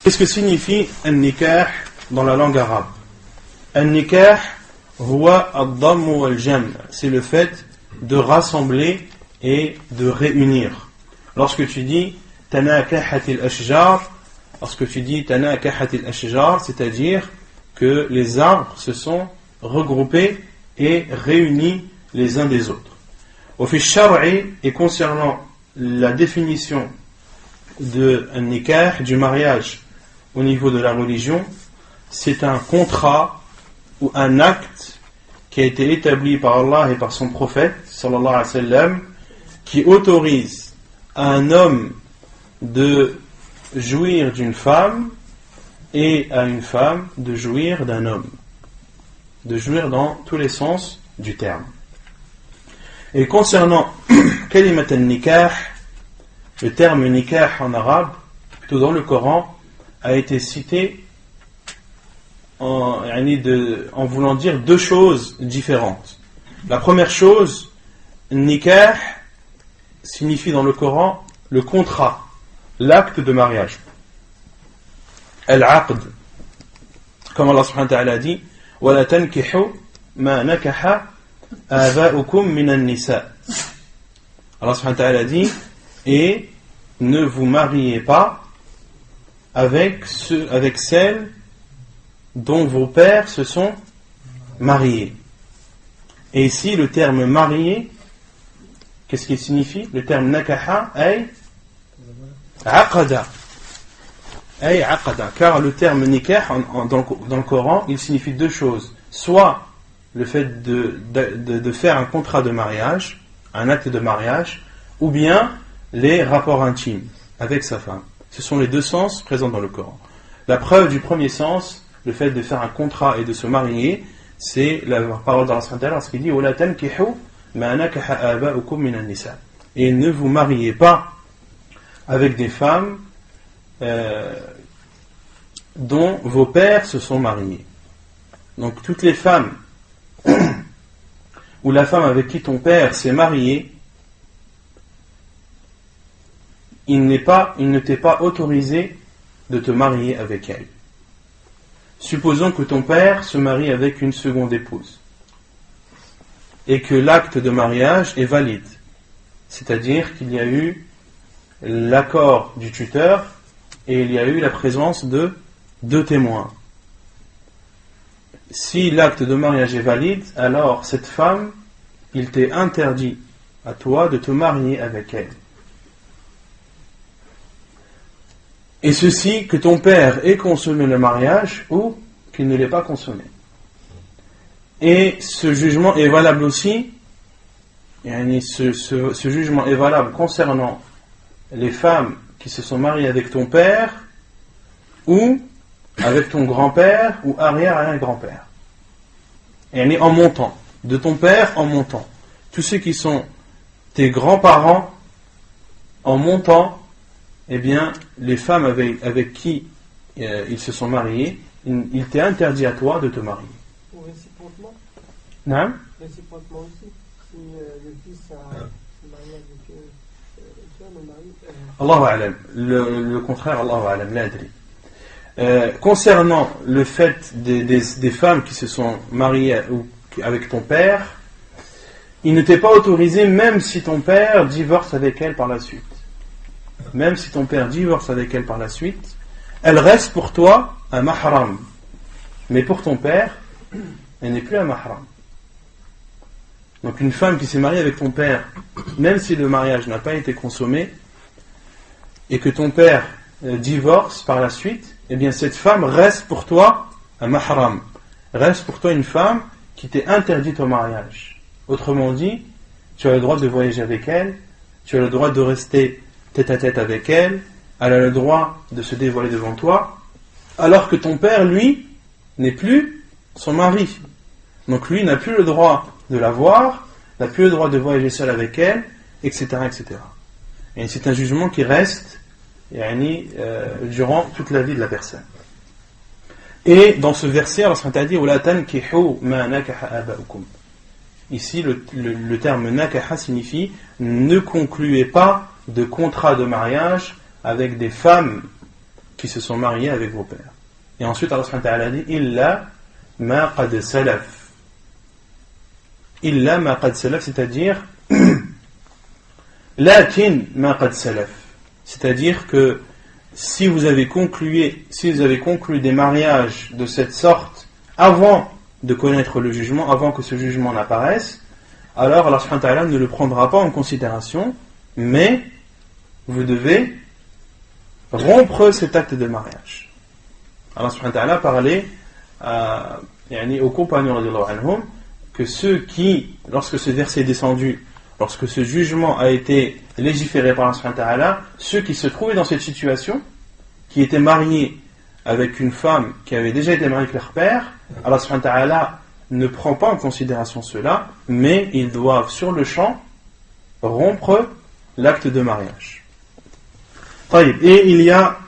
Qu'est-ce que signifie un-nikah dans la langue arabe? Un-nikah huwa ad-damm wal-jam', c'est le fait de rassembler et de réunir. Lorsque tu dis tanakahat al-ashjar, c'est-à-dire que les arbres se sont regroupés et réunis les uns des autres. Au fi shar'i, et concernant la définition de un-nikah, du mariage au niveau de la religion, c'est un contrat ou un acte qui a été établi par Allah et par son prophète sallallahu alayhi wa sallam, qui autorise à un homme de jouir d'une femme et à une femme de jouir d'un homme, de jouir dans tous les sens du terme. Et concernant kalimat al-nikah, le terme nikah en arabe, plutôt dans le Coran, a été cité en voulant dire deux choses différentes. La première chose, nikah signifie dans le Coran le contrat, l'acte de mariage. Al-aqd, comme Allah subhanahu wa ta'ala dit, وَلَا تَنْكِحُوا مَا نَكَحَ آبَاؤُكُمْ مِنَ النِّسَاءِ. Allah subhanahu wa ta'ala dit, et ne vous mariez pas avec celles dont vos pères se sont mariés. Et ici, le terme marié, qu'est-ce qu'il signifie? Le terme nakaha, ay aqada. Ay aqada. Car le terme nikah, dans le Coran, il signifie deux choses. Soit le fait de faire un contrat de mariage, un acte de mariage, ou bien les rapports intimes avec sa femme. Ce sont les deux sens présents dans le Coran. La preuve du premier sens, le fait de faire un contrat et de se marier, c'est la parole d'Allah lorsqu'il dit وَلَا تَنْكِحُوا مَا نَكَحَ آبَاؤُكُمْ مِنَ النِّسَاءِ. Et ne vous mariez pas avec des femmes dont vos pères se sont mariés. Donc toutes les femmes ou la femme avec qui ton père s'est marié, il ne t'est pas autorisé de te marier avec elle. Supposons que ton père se marie avec une seconde épouse et que l'acte de mariage est valide, c'est-à-dire qu'il y a eu l'accord du tuteur et il y a eu la présence de deux témoins. Si l'acte de mariage est valide, alors cette femme, il t'est interdit à toi de te marier avec elle. Et ceci, que ton père ait consommé le mariage ou qu'il ne l'ait pas consommé. Et ce jugement est valable aussi, ce jugement est valable concernant les femmes qui se sont mariées avec ton père ou avec ton grand-père ou arrière-grand-père. Et en montant, de ton père en montant. Tous ceux qui sont tes grands-parents en montant, eh bien, les femmes avec qui ils se sont mariés, il t'est interdit à toi de te marier. Ou réciproquement? Non? Réciproquement aussi. Si le fils se marie avec le mari. Allahu a'lam. Le contraire, Allahu a'lam, la adri. Concernant le fait des femmes qui se sont mariées avec ton père, il ne t'est pas autorisé, même si ton père divorce avec elle par la suite. Même si ton père divorce avec elle par la suite, elle reste pour toi un mahram. Mais pour ton père, elle n'est plus un mahram. Donc une femme qui s'est mariée avec ton père, même si le mariage n'a pas été consommé, et que ton père divorce par la suite, eh bien cette femme reste pour toi un mahram. Reste pour toi une femme qui t'est interdite au mariage. Autrement dit, tu as le droit de voyager avec elle, tu as le droit de rester tête à tête avec elle, elle a le droit de se dévoiler devant toi, alors que ton père, lui, n'est plus son mari. Donc lui n'a plus le droit de la voir, n'a plus le droit de voyager seul avec elle, etc. etc. Et c'est un jugement qui reste durant toute la vie de la personne. Et dans ce verset, Allah a dit وَلَا تَنْكِحُوا مَا نَكَحَ آبَاؤُكُمْ. Ici, le terme nakaha signifie ne concluez pas de contrat de mariage avec des femmes qui se sont mariés avec vos pères. Et ensuite Allah subhanahu wa ta'ala dit illa ma qad salaf. Illa ma qad salaf, c'est-à-dire lakin ma qad salaf. C'est-à-dire que si vous avez conclu des mariages de cette sorte avant de connaître le jugement, avant que ce jugement n'apparaisse, alors Allah subhanahu wa ta'ala ne le prendra pas en considération, mais vous devez rompre cet acte de mariage. Allah subhanahu wa ta'ala parlait aux compagnons radiyallahu anhum que ceux qui, lorsque ce verset est descendu, lorsque ce jugement a été légiféré par Allah subhanahu wa ta'ala, ceux qui se trouvaient dans cette situation, qui étaient mariés avec une femme qui avait déjà été mariée avec leur père, Allah subhanahu wa ta'ala ne prend pas en considération cela, mais ils doivent sur le champ rompre l'acte de mariage. Et il y a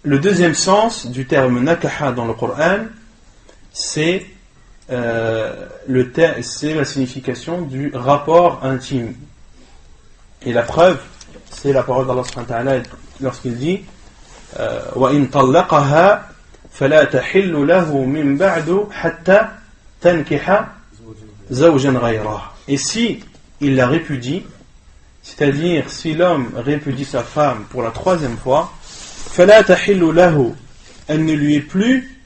le deuxième sens du terme nakaha dans le Coran, c'est la signification du rapport intime. Et la preuve, c'est la parole d'Allah subhanahu wa ta'ala lorsqu'il dit وَإِن طَلَّقَهَا فَلَا تَحِلُّ لَهُ مِن بَعْدُ حَتَّى تَنْكِحَ زَوْجًا غَيْرَهُ. Et si il la répudie, c'est-à-dire si l'homme répudie sa femme pour la troisième fois, فَلَا تَحِلُّ لَهُ, elle ne lui est plus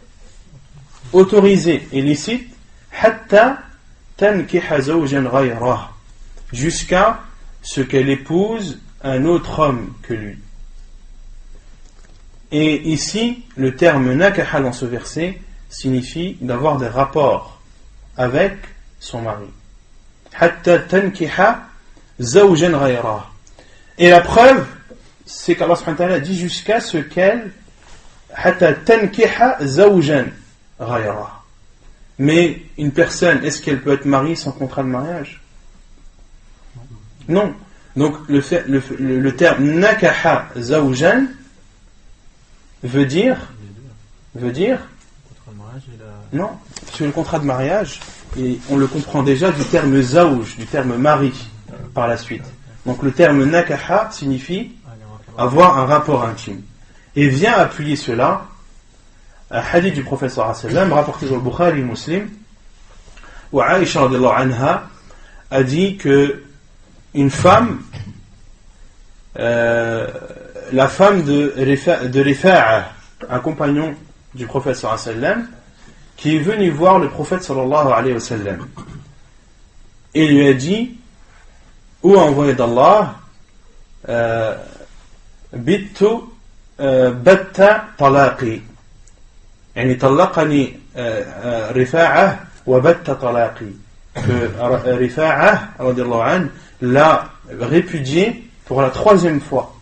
autorisée et licite, حَتَّى تَنْكِحَ زَوْجًا غَيْرَهُ, jusqu'à ce qu'elle épouse un autre homme que lui. Et ici, le terme nakaha dans ce verset signifie d'avoir des rapports avec son mari. Hatta tankiha zawjan ghayra. Et la preuve, c'est qu'Allah subhanahu wa ta'ala dit jusqu'à ce qu'elle hatta tankiha zawjan ghayra. Mais une personne, est-ce qu'elle peut être mariée sans contrat de mariage? Non. Donc le terme nakaha zawjan veut dire non, sur le contrat de mariage, et on le comprend déjà du terme zawj, du terme mari par la suite. Donc le terme nakaha signifie avoir un rapport intime. Et vient appuyer cela un hadith du prophète sallallahu alayhi wa sallam rapporté dans le Bukhari Muslim, où Aïcha radiyallahu anha a dit que une femme, la femme de Rifa'a, un compagnon du prophète sallallahu alayhi wa sallam, qui est venu voir le prophète sallallahu alayhi wa sallam et lui a dit: ô envoyé d'Allah, bittu batta talaqi, yani talaqani Rifa'a wa batta talaqi, que Rifa'a radiyallahu anhu l'a répudié pour la troisième fois.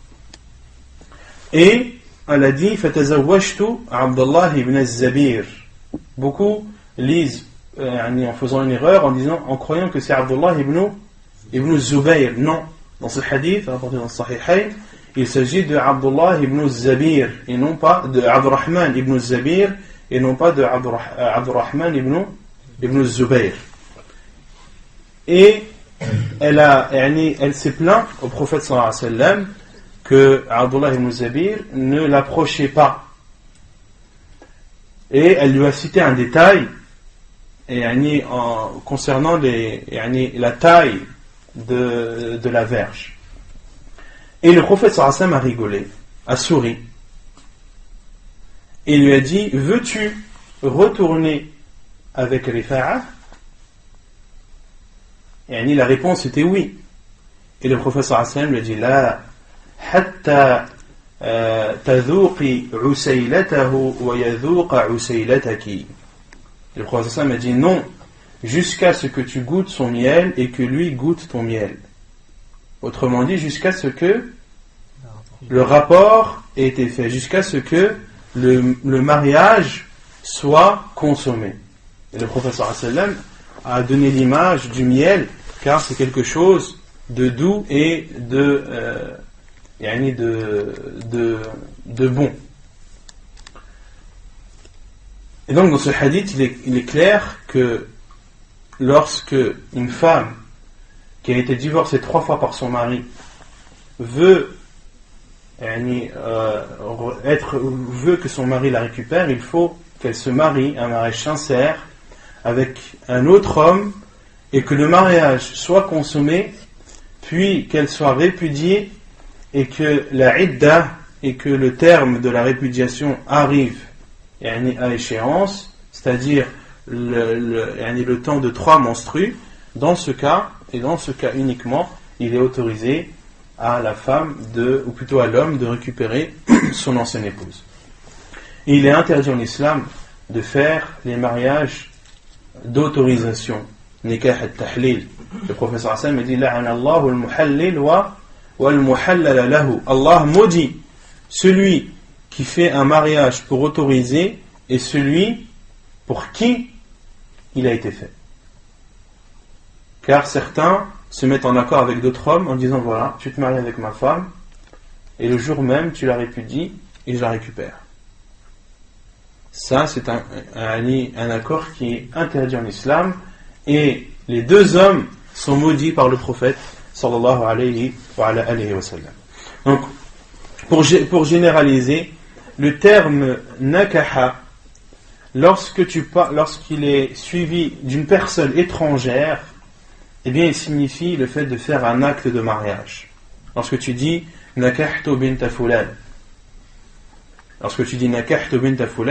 Et elle a dit fatazawwajtu Abdullah ibn az-Zabir. Beaucoup lisent en faisant une erreur en croyant que c'est Abdullah ibn Zubayr. Non, dans ce hadith rapporté dans le Sahihayn, il s'agit de Abdullah ibn Zabir et non pas de Abdurrahman ibn Zabir et non pas de Abdurrahman ibn Zubayr. Et elle s'est plaint au prophète sallallahu alayhi wa sallam que Abdullah ibn Zabir ne l'approchait pas. Et elle lui a cité un détail concernant la taille de la verge. Et le prophète sallallahu alayhi wa sallam a rigolé, a souri. Et lui a dit: veux-tu retourner avec Rifa'a? La réponse était oui. Et le prophète sallallahu alayhi wa sallam lui a dit: la hatta tadhuqi usaylatahu wa yadhuqa usaylataki. Le prophète sallallahu alayhi wa sallam a dit: non, jusqu'à ce que tu goûtes son miel et que lui goûte ton miel. Autrement dit, jusqu'à ce que le rapport ait été fait, jusqu'à ce que le mariage soit consommé. Et le prophète sallallahu alayhi wa sallam a donné l'image du miel, car c'est quelque chose de doux et de bon. Et donc dans ce hadith, il est clair que lorsque une femme qui a été divorcée 3 fois par son mari veut veut que son mari la récupère, il faut qu'elle se marie, un mariage sincère, avec un autre homme, et que le mariage soit consommé, puis qu'elle soit répudiée, et que la idda, et que le terme de la répudiation arrive à échéance, c'est-à-dire le temps de 3 menstrues. Dans ce cas, et dans ce cas uniquement, il est autorisé à la femme, ou plutôt à l'homme, de récupérer son ancienne épouse. Et il est interdit en islam de faire les mariages d'autorisation, nikah al-tahlil. Le professeur Hassan me dit la'ana Allahu al-muhallil wal-muhallala lahu. Allah maudit celui qui fait un mariage pour autoriser et celui pour qui il a été fait. Car certains se mettent en accord avec d'autres hommes en disant voilà, tu te maries avec ma femme et le jour même tu la répudies et je la récupère. Ça, c'est un accord qui est interdit en islam, et les 2 hommes sont maudits par le prophète sallallahu alayhi wa sallam. Donc, pour généraliser, le terme nakaha, lorsqu'il est suivi d'une personne étrangère, eh bien, il signifie le fait de faire un acte de mariage. Lorsque tu dis nakahtu binta fulan,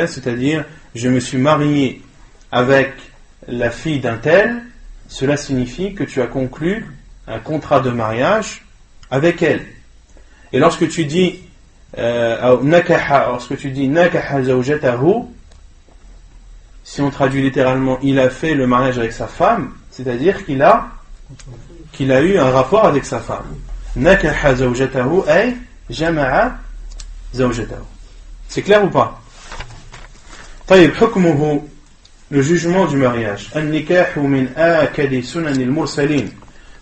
c'est-à-dire je me suis marié avec la fille d'un tel, cela signifie que tu as conclu un contrat de mariage avec elle. Et lorsque tu dis nakaha zawjatahu, si on traduit littéralement, il a fait le mariage avec sa femme, c'est-à-dire qu'il a eu un rapport avec sa femme. Nakaha zawjatahu ay jama'a zawjatahu. C'est clair ou pas? طيب حكمه, le jugement du mariage. النكاح من آكد سنن المرسلين.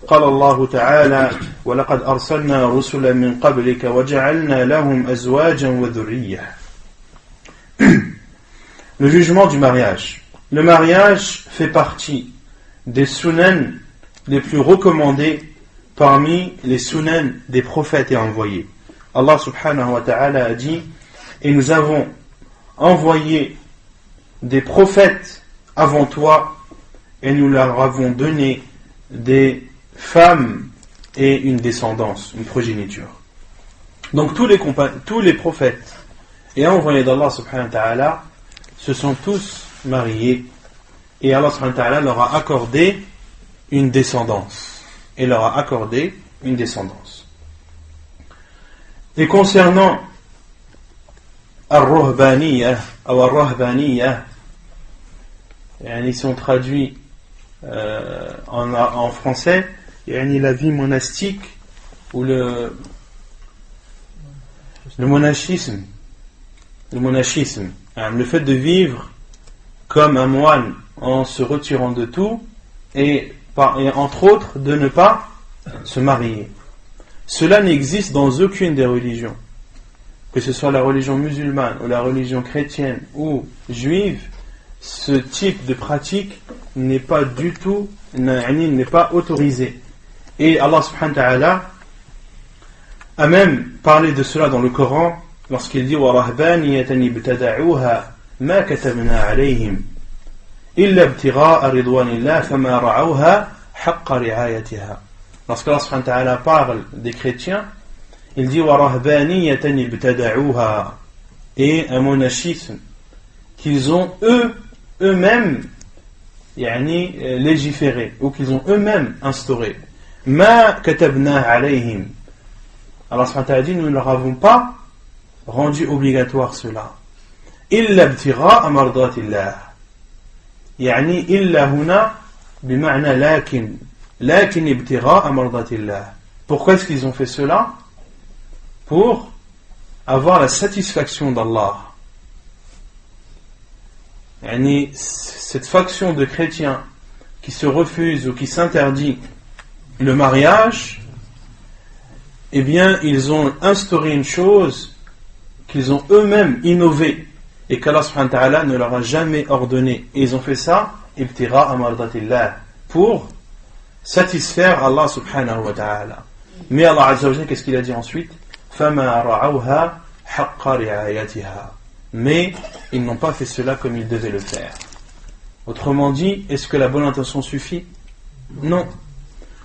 قال الله تعالى ولقد أرسلنا رسلا من قبلك وجعلنا لهم أزواجا وذرية. Le jugement du mariage. Le mariage fait partie des sunan les plus recommandés parmi les sunan des prophètes et envoyés. Allah subhanahu wa ta'ala a dit: et nous avons envoyé des prophètes avant toi et nous leur avons donné des femmes et une descendance, une progéniture. Donc tous les prophètes et envoyés d'Allah subhanahu wa ta'ala se sont tous mariés, et Allah subhanahu wa ta'ala leur a accordé une descendance. Et concernant Ar-Ruhbaniyya, ou Ar-Rahbaniyya, si on traduit en français, la vie monastique ou le monachisme. Le fait de vivre comme un moine en se retirant de tout et entre autres de ne pas se marier. Cela n'existe dans aucune des religions. Que ce soit la religion musulmane ou la religion chrétienne ou juive, ce type de pratique n'est pas du tout, n'est pas autorisé. Et Allah subhanahu wa ta'ala a même parlé de cela dans le Coran lorsqu'il dit وَرَهْبَانِيَةً ابْتَدَعُوهَا مَا كَتَبْنَا عَلَيْهِمْ إِلَّا ابْتِغَاءَ رِضْوَانِ اللَّهِ فَمَا رَعَوْهَا حَقَّ رِعَايَتِهَا. Lorsqu'Allah subhanahu wa ta'ala parle des chrétiens, il dit وَرَهْبَانِيَةً ابْتَدَعُوهَا, et un monachisme qu'ils ont eux-mêmes légiféré, ou qu'ils ont eux-mêmes instauré. Ma katabna alayhim. Allah subhanahu wa ta'ala dit: nous ne leur avons pas rendu obligatoire cela. Illa ibtigha'a mardatillah. Illa huna bima'na lakin ibtigha'a mardatillah. Pourquoi est-ce qu'ils ont fait cela? Pour avoir la satisfaction d'Allah. Cette faction de chrétiens qui se refusent ou qui s'interdit le mariage, eh bien ils ont instauré une chose qu'ils ont eux-mêmes innové et qu'Allah subhanahu wa ta'ala ne leur a jamais ordonné, et ils ont fait ça ibtigha'a mardatillah, pour satisfaire Allah subhanahu wa ta'ala. Mais Allah azza wa jalla, qu'est-ce qu'il a dit ensuite? فما رعوها حق رعايتها. Mais ils n'ont pas fait cela comme ils devaient le faire. Autrement dit, est-ce que la bonne intention suffit? Non.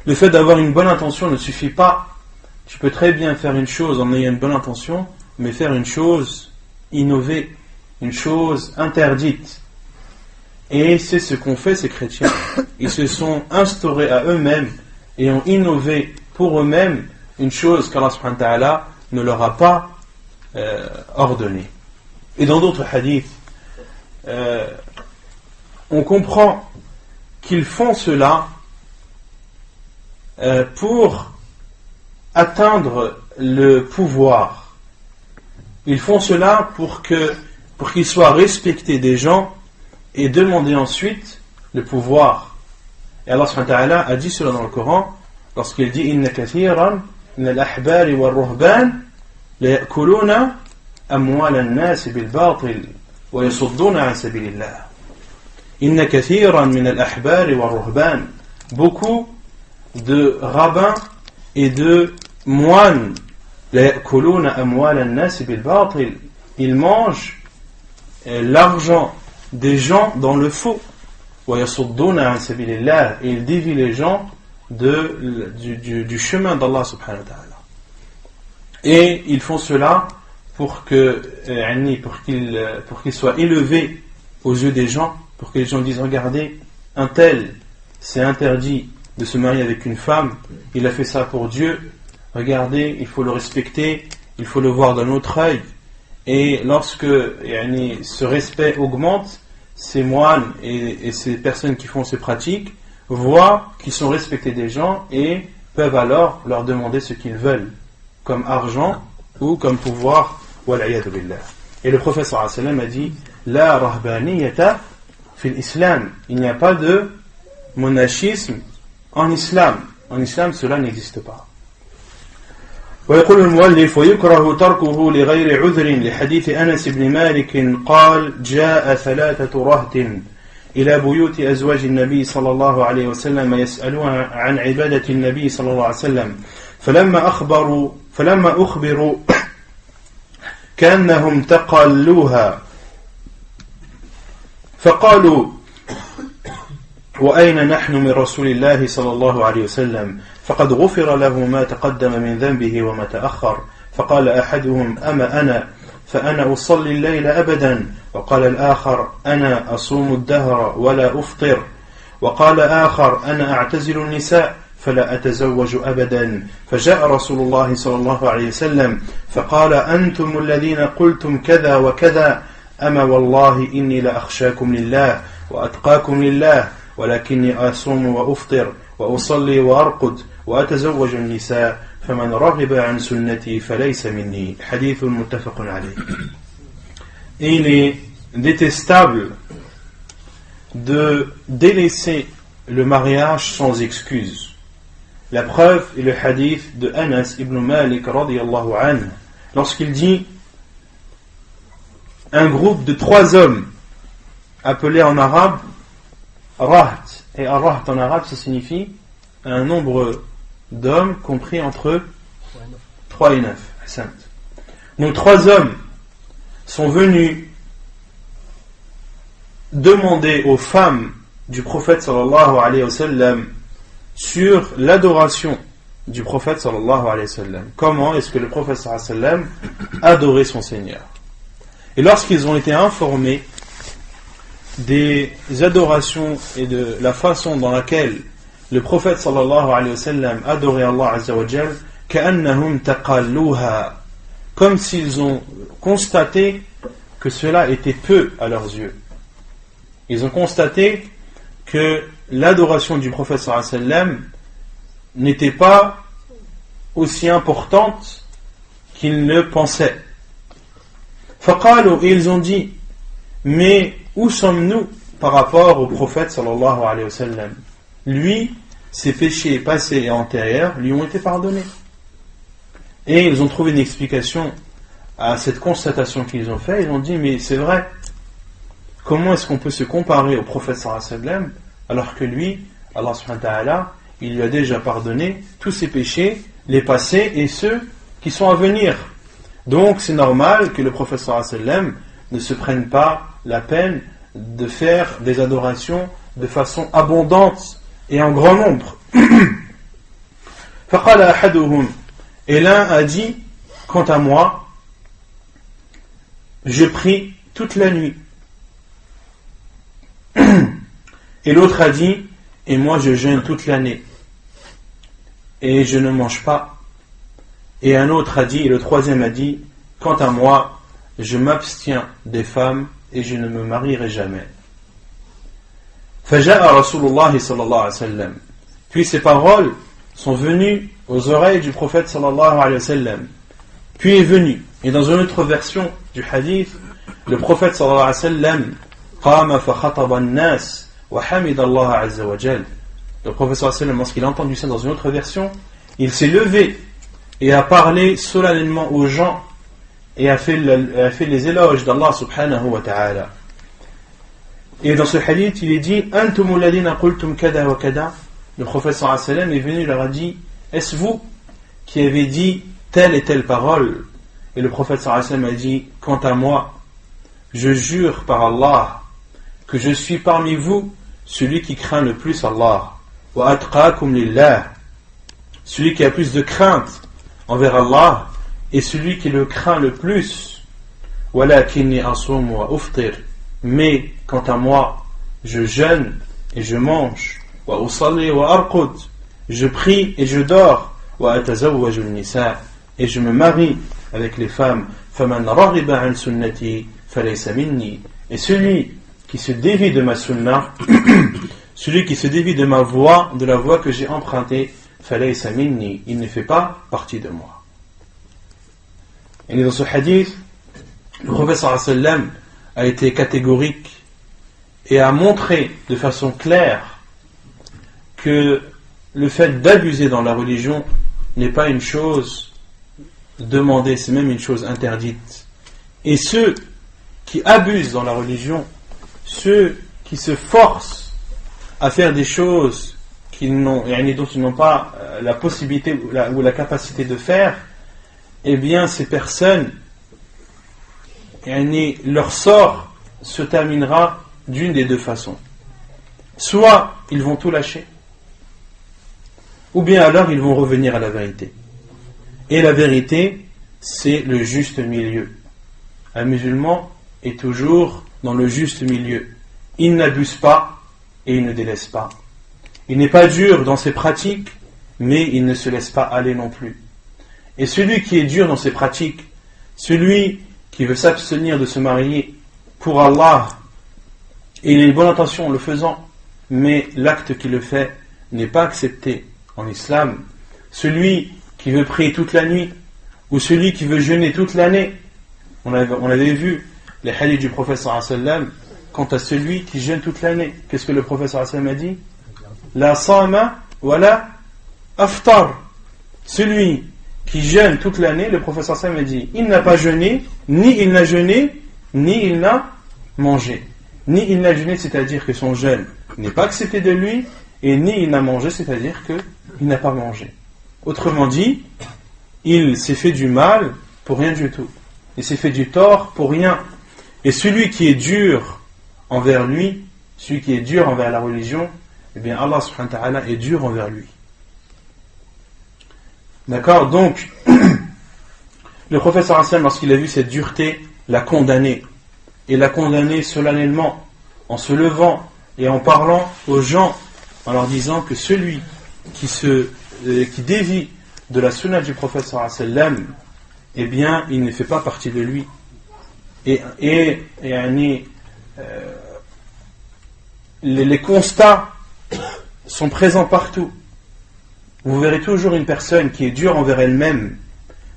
Le fait d'avoir une bonne intention ne suffit pas. Tu peux très bien faire une chose en ayant une bonne intention, mais faire une chose innovée, une chose interdite. Et c'est ce qu'ont fait ces chrétiens. Ils se sont instaurés à eux-mêmes et ont innové pour eux-mêmes une chose qu'Allah subhanahu wa ta'ala ne leur a pas ordonnée. Et dans d'autres hadiths, on comprend qu'ils font cela pour atteindre le pouvoir. Ils font cela pour qu'ils soient respectés des gens et demander ensuite le pouvoir. Et Allah subhanahu wa ta'ala a dit cela dans le Coran lorsqu'il dit Inna kathiran min al-ahbari wa ruhban la ya'kuluna amwal an-nas bil batil wa yasudduna an sabilillah. Inna kathiran min al-ahbari wa ruhban. Beaucoup de rabbins et de moines la ya'kuluna amwal an-nas bil batil. Ils mangent l'argent des gens dans le faux. Et ils dévient les gens du chemin d'Allah subhanahu wa ta'ala. Et ils font cela pour qu'ils soient élevés aux yeux des gens, pour que les gens disent regardez, un tel c'est interdit de se marier avec une femme, il a fait ça pour Dieu, regardez, il faut le respecter, il faut le voir d'un autre œil. Et lorsque ce respect augmente, ces moines et ces personnes qui font ces pratiques voient qu'ils sont respectés des gens et peuvent alors leur demander ce qu'ils veulent, comme argent ou comme pouvoir. Et le prophète sallallahu alayhi wa sallam a dit La rahbaniyata fil islam. Il n'y a pas de monachisme en islam. En islam, cela n'existe pas. ويقول المؤلف ويكره تركه لغير عذر لحديث أنس بن مالك قال جاء 3 رهط إلى بيوت أزواج النبي صلى الله عليه وسلم يسألون عن عبادة النبي صلى الله عليه وسلم فلما أخبروا كأنهم تقلوها فقالوا وأين نحن من رسول الله صلى الله عليه وسلم فقد غفر له ما تقدم من ذنبه وما تأخر فقال أحدهم أما أنا فأنا أصلي الليل أبدا وقال الآخر أنا أصوم الدهر ولا أفطر وقال آخر أنا أعتزل النساء فلا أتزوج أبدا فجاء رسول الله صلى الله عليه وسلم فقال أنتم الذين قلتم كذا وكذا أما والله إني لأخشاكم لله وأتقاكم لله ولكني أصوم وأفطر وأصلي وأرقد وأتزوج النساء فمن رغب عن سنتي فليس مني حديث متفق عليه. Et il est détestable de délaisser le mariage sans excuse. La preuve est le hadith de Anas ibn Malik radiyallahu anhu lorsqu'il dit un groupe de 3 hommes appelés en arabe raht, et raht en arabe ça signifie un nombre d'hommes compris entre 3 et 9. Donc 3 hommes sont venus demander aux femmes du prophète sallallahu alayhi wa sallam sur l'adoration du prophète sallallahu alayhi wa sallam. Comment est-ce que le prophète sallallahu alayhi wa sallam adorait son Seigneur? Et lorsqu'ils ont été informés des adorations et de la façon dans laquelle le prophète sallallahu alayhi wa sallam adorait Allah azza wa jal, ka'annahum taqalluha, comme s'ils ont constaté que cela était peu à leurs yeux. Ils ont constaté que l'adoration du prophète sallallahu alayhi wa sallam n'était pas aussi importante qu'ils ne pensaient. Faqalu, et ils ont dit, mais où sommes-nous par rapport au prophète sallallahu alayhi wa sallam? Lui, ses péchés passés et antérieurs lui ont été pardonnés. Et ils ont trouvé une explication à cette constatation qu'ils ont faite. Ils ont dit, mais c'est vrai, comment est-ce qu'on peut se comparer au prophète sallallahu alayhi wa sallam alors que lui, Allah subhanahu wa ta'ala, il lui a déjà pardonné tous ses péchés, les passés et ceux qui sont à venir. Donc c'est normal que le prophète sallallahu alayhi wa sallam ne se prenne pas la peine de faire des adorations de façon abondante et en grand nombre. فقال أحدهم, et l'un a dit, quant à moi, je prie toute la nuit. Et l'autre a dit, et moi je jeûne toute l'année et je ne mange pas. Et un autre a dit, et le troisième a dit, quant à moi, je m'abstiens des femmes et je ne me marierai jamais. فجاء رسول الله صلى الله عليه وسلم. Puis ces paroles sont venues aux oreilles du prophète sallallahu alayhi wa sallam. Puis est venu, et dans une autre version du hadith, le prophète sallallahu alayhi wa sallam قام فخطب الناس وحمد الله عز وجل. Le prophète sallallahu alayhi wa sallam, lorsqu'il a entendu ça dans une autre version, il s'est levé et a parlé solennellement aux gens et a fait les éloges d'Allah subhanahu wa ta'ala. Et dans ce hadith, il est dit, Antum alladhina qultum kada wa kada. Le prophète sallallahu alayhi wa sallam est venu, il leur a dit, est-ce vous qui avez dit telle et telle parole? Et le prophète sallallahu alayhi wa sallam a dit, quant à moi, je jure par Allah que je suis parmi vous celui qui craint le plus Allah. Wa atqakum lillah, celui qui a plus de crainte envers Allah et celui qui le craint le plus. Walakinni asum wa uftir, mais quant à moi, je jeûne et je mange. Wa usalli wa arqud, je prie et je dors. Wa atazawwaju an-nisa, et je me marie avec les femmes. Faman raghiba an sunnati falaysa minni, et celui qui se dévie de ma sunna, celui qui se dévie de ma voie, de la voie que j'ai empruntée, falaysa minni, il ne fait pas partie de moi. Et dans ce hadith, le prophète sallallahu alayhi wa sallam a été catégorique et a montré de façon claire que le fait d'abuser dans la religion n'est pas une chose demandée, c'est même une chose interdite. Et ceux qui abusent dans la religion, ceux qui se forcent à faire des choses dont ils n'ont pas la possibilité ou la capacité de faire, eh bien ces personnes, leur sort se terminera d'une des deux façons. Soit ils vont tout lâcher, ou bien alors ils vont revenir à la vérité. Et la vérité, c'est le juste milieu. Un musulman est toujours dans le juste milieu. Il n'abuse pas et il ne délaisse pas. Il n'est pas dur dans ses pratiques, mais il ne se laisse pas aller non plus. Et celui qui est dur dans ses pratiques, celui qui veut s'abstenir de se marier pour Allah, et il a une bonne intention en le faisant, mais l'acte qu'il le fait n'est pas accepté en islam, celui qui veut prier toute la nuit, ou celui qui veut jeûner toute l'année, on avait vu les hadiths du prophète sallallahu alayhi wa sallam, quant à celui qui jeûne toute l'année, qu'est-ce que le prophète sallallahu alayhi wa sallam a dit? La sama wa la aftar. Celui qui jeûne toute l'année, le prophète sallallahu alayhi wa sallam a dit, il n'a pas jeûné, ni il n'a jeûné, ni il n'a mangé. Ni il n'a jeûné, c'est-à-dire que son jeûne n'est pas accepté de lui, et ni il n'a mangé, c'est-à-dire qu'il n'a pas mangé. Autrement dit, il s'est fait du mal pour rien du tout. Il s'est fait du tort pour rien. Et celui qui est dur envers lui, celui qui est dur envers la religion, eh bien Allah subhanahu wa ta'ala est dur envers lui. D'accord? Donc, le prophète sallallahu alayhi wa sallam, lorsqu'il a vu cette dureté, l'a condamné. Et l'a condamné solennellement, en se levant et en parlant aux gens, en leur disant que celui qui dévie de la sunna du prophète sallallahu alayhi wa sallam, eh bien, il ne fait pas partie de lui. Les constats sont présents partout. Vous verrez toujours une personne qui est dure envers elle-même,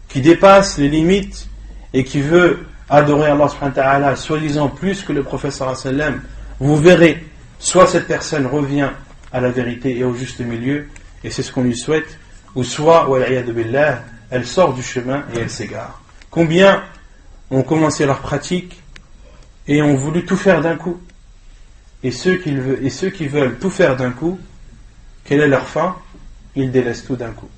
qui dépasse les limites et qui veut adorer Allah subhanahu wa ta'ala soi-disant plus que le prophète sallallahu alayhi wa sallam. Vous verrez, soit cette personne revient à la vérité et au juste milieu, et c'est ce qu'on lui souhaite, ou soit, wal'iyadu billah, elle sort du chemin et elle s'égare. Combien ont commencé leur pratique et ont voulu tout faire d'un coup? Et ceux qui veulent tout faire d'un coup, quelle est leur fin? Ils délaissent tout d'un coup.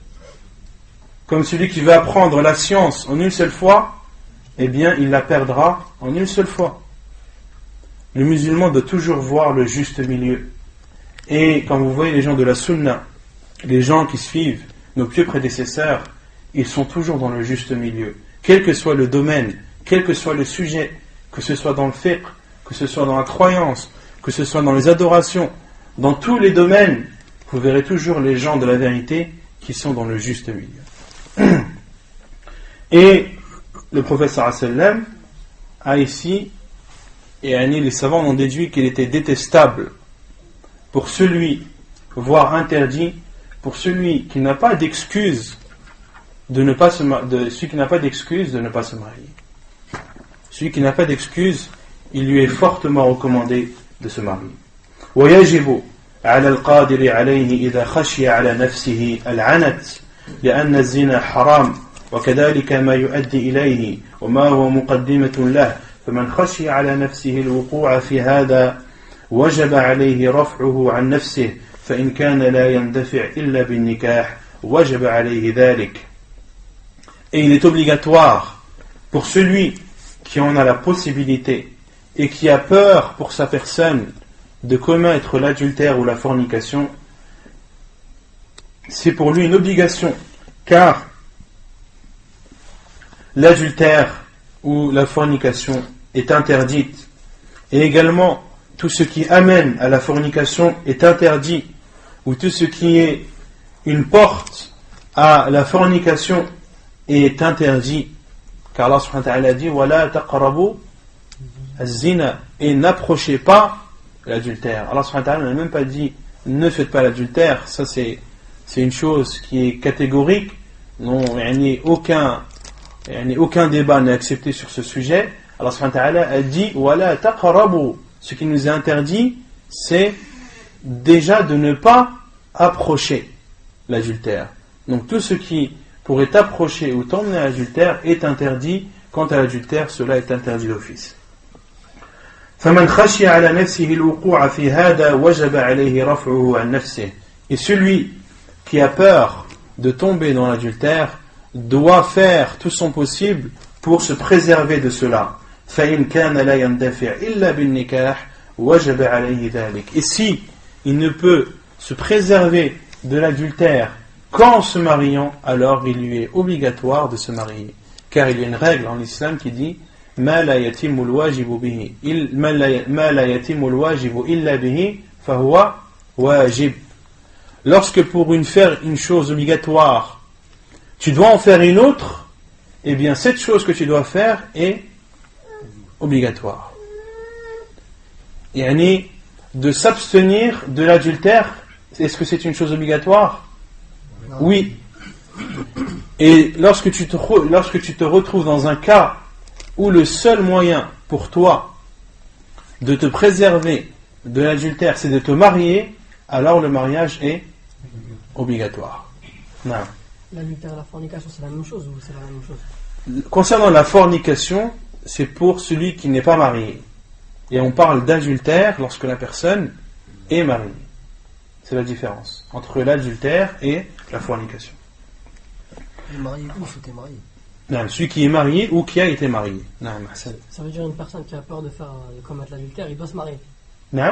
comme celui qui va apprendre la science en une seule fois, eh bien il la perdra en une seule fois. Le musulman doit toujours voir le juste milieu. Et quand vous voyez les gens de la sunna, les gens qui suivent nos pieux prédécesseurs, ils sont toujours dans le juste milieu. Quel que soit le domaine, quel que soit le sujet, que ce soit dans le fiqh, que ce soit dans la croyance, que ce soit dans les adorations, dans tous les domaines, vous verrez toujours les gens de la vérité qui sont dans le juste milieu. Et le prophète sallam a ici, et les savants ont déduit qu'il était détestable pour celui, voire interdit, pour celui qui n'a pas d'excuse de ne pas se marier. Celui qui n'a pas d'excuse de ne pas se marier. Celui qui n'a pas d'excuse, il lui est fortement recommandé de se marier. ويجب على القادر عليه إذا خشي على نفسه العنت لأن الزنا حرام وكذلك ما يؤدي إليه وما هو مقدمة له فمن خشي على نفسه الوقوع في هذا وجب عليه رفعه عن نفسه فإن كان لا يندفع إلا بالنكاح وجب عليه ذلك. Et il est obligatoire pour celui qui en a la possibilité et qui a peur pour sa personne de commettre l'adultère ou la fornication, c'est pour lui une obligation, car l'adultère ou la fornication est interdite, et également tout ce qui amène à la fornication est interdit, ou tout ce qui est une porte à la fornication est interdit, car Allah subhanahu wa ta'ala dit وَلَا تَقْرَبُوا الزِّنَا, et n'approchez pas l'adultère. Allah subhanahu wa ta'ala n'a même pas dit ne faites pas l'adultère. Ça c'est une chose qui est catégorique. Non, aucun débat n'est accepté sur ce sujet. Allah subhanahu wa ta'ala a dit wala taqrabu. Ce qui nous est interdit, c'est déjà de ne pas approcher l'adultère. Donc tout ce qui pourrait t'approcher ou t'emmener à l'adultère est interdit. Quant à l'adultère, cela est interdit d'office. فمن خشي على نفسه الوقوع في هذا وجب عليه رفعه عن نفسه. Et celui qui a peur de tomber dans l'adultère doit faire tout son possible pour se préserver de cela. فإن كان لا يندفع إلا بالنكاح وجب عليه ذلك. Et si il ne peut se préserver de l'adultère qu'en se mariant, alors il lui est obligatoire de se marier. Car il y a une règle en islam qui dit ما لا يتم الواجب به ما لا يتم الواجب إلا به فهو واجب. Lorsque pour faire une chose obligatoire, tu dois en faire une autre, eh bien cette chose que tu dois faire est obligatoire. Yani, de s'abstenir de l'adultère, est-ce que c'est une chose obligatoire? Oui. Et lorsque tu te retrouves dans un cas où le seul moyen pour toi de te préserver de l'adultère, c'est de te marier, alors le mariage est obligatoire. Non. L'adultère et la fornication, c'est la même chose ou c'est la même chose? Concernant la fornication, c'est pour celui qui n'est pas marié. Et on parle d'adultère lorsque la personne est mariée. C'est la différence entre l'adultère et la fornication. Marié ou c'était marié? Non, celui qui est marié ou qui a été marié. Non, ça veut dire une personne qui a peur de commettre l'adultère, il doit se marier. Non.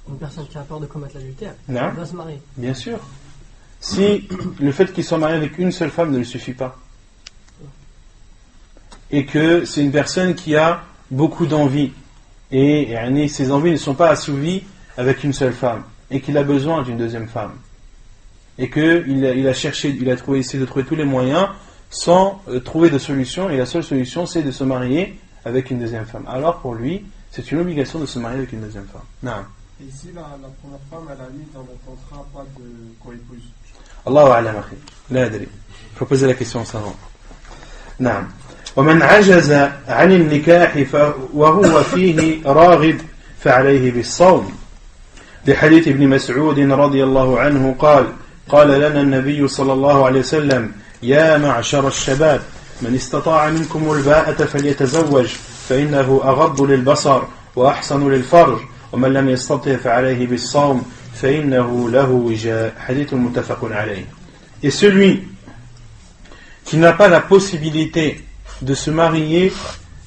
Une personne qui a peur de commettre l'adultère, il doit se marier. Bien sûr. Si le fait qu'il soit marié avec une seule femme ne lui suffit pas, et que c'est une personne qui a beaucoup d'envie, et ses envies ne sont pas assouvies avec une seule femme, et qu'il a besoin d'une deuxième femme, et qu'il a essayé de trouver tous les moyens sans trouver de solution, et la seule solution c'est de se marier avec une deuxième femme. Alors pour lui, c'est une obligation de se marier avec une deuxième femme. Non. Et si la première femme, elle a mis dans le contrat pas de co-épouse? Allahu a'lam akhi. La adri. Il faut poser la question au savant. Non. ومن عجز عن النكاح وهو فيه راغب فعليه بالصوم. لحديث ابن مسعود رضي الله عنه قال لنا النبي صلى الله عليه وسلم يا معشر الشباب من استطاع منكم الباءة فليتزوج فإنه أغض للبصر وأحسن للفرج ومن لم يستطع فعليه بالصوم فإنه له وجاء. حديث متفق عليه. Et celui qui n'a pas la possibilité de se marier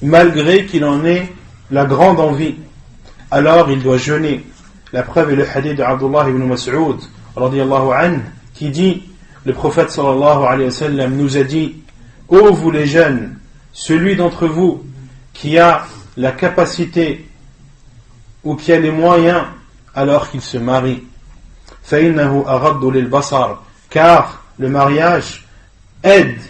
malgré qu'il en ait la grande envie, alors il doit jeûner. La preuve est le hadith de Abdullah ibn Mas'ud radiyallahu anhu qui dit, le prophète sallallahu alayhi wa sallam nous a dit: ô vous les jeunes, celui d'entre vous qui a la capacité ou qui a les moyens, alors qu'il se marie. فَإِنَّهُ أَغَضُّ لِلْبَصَرِ, car le mariage aide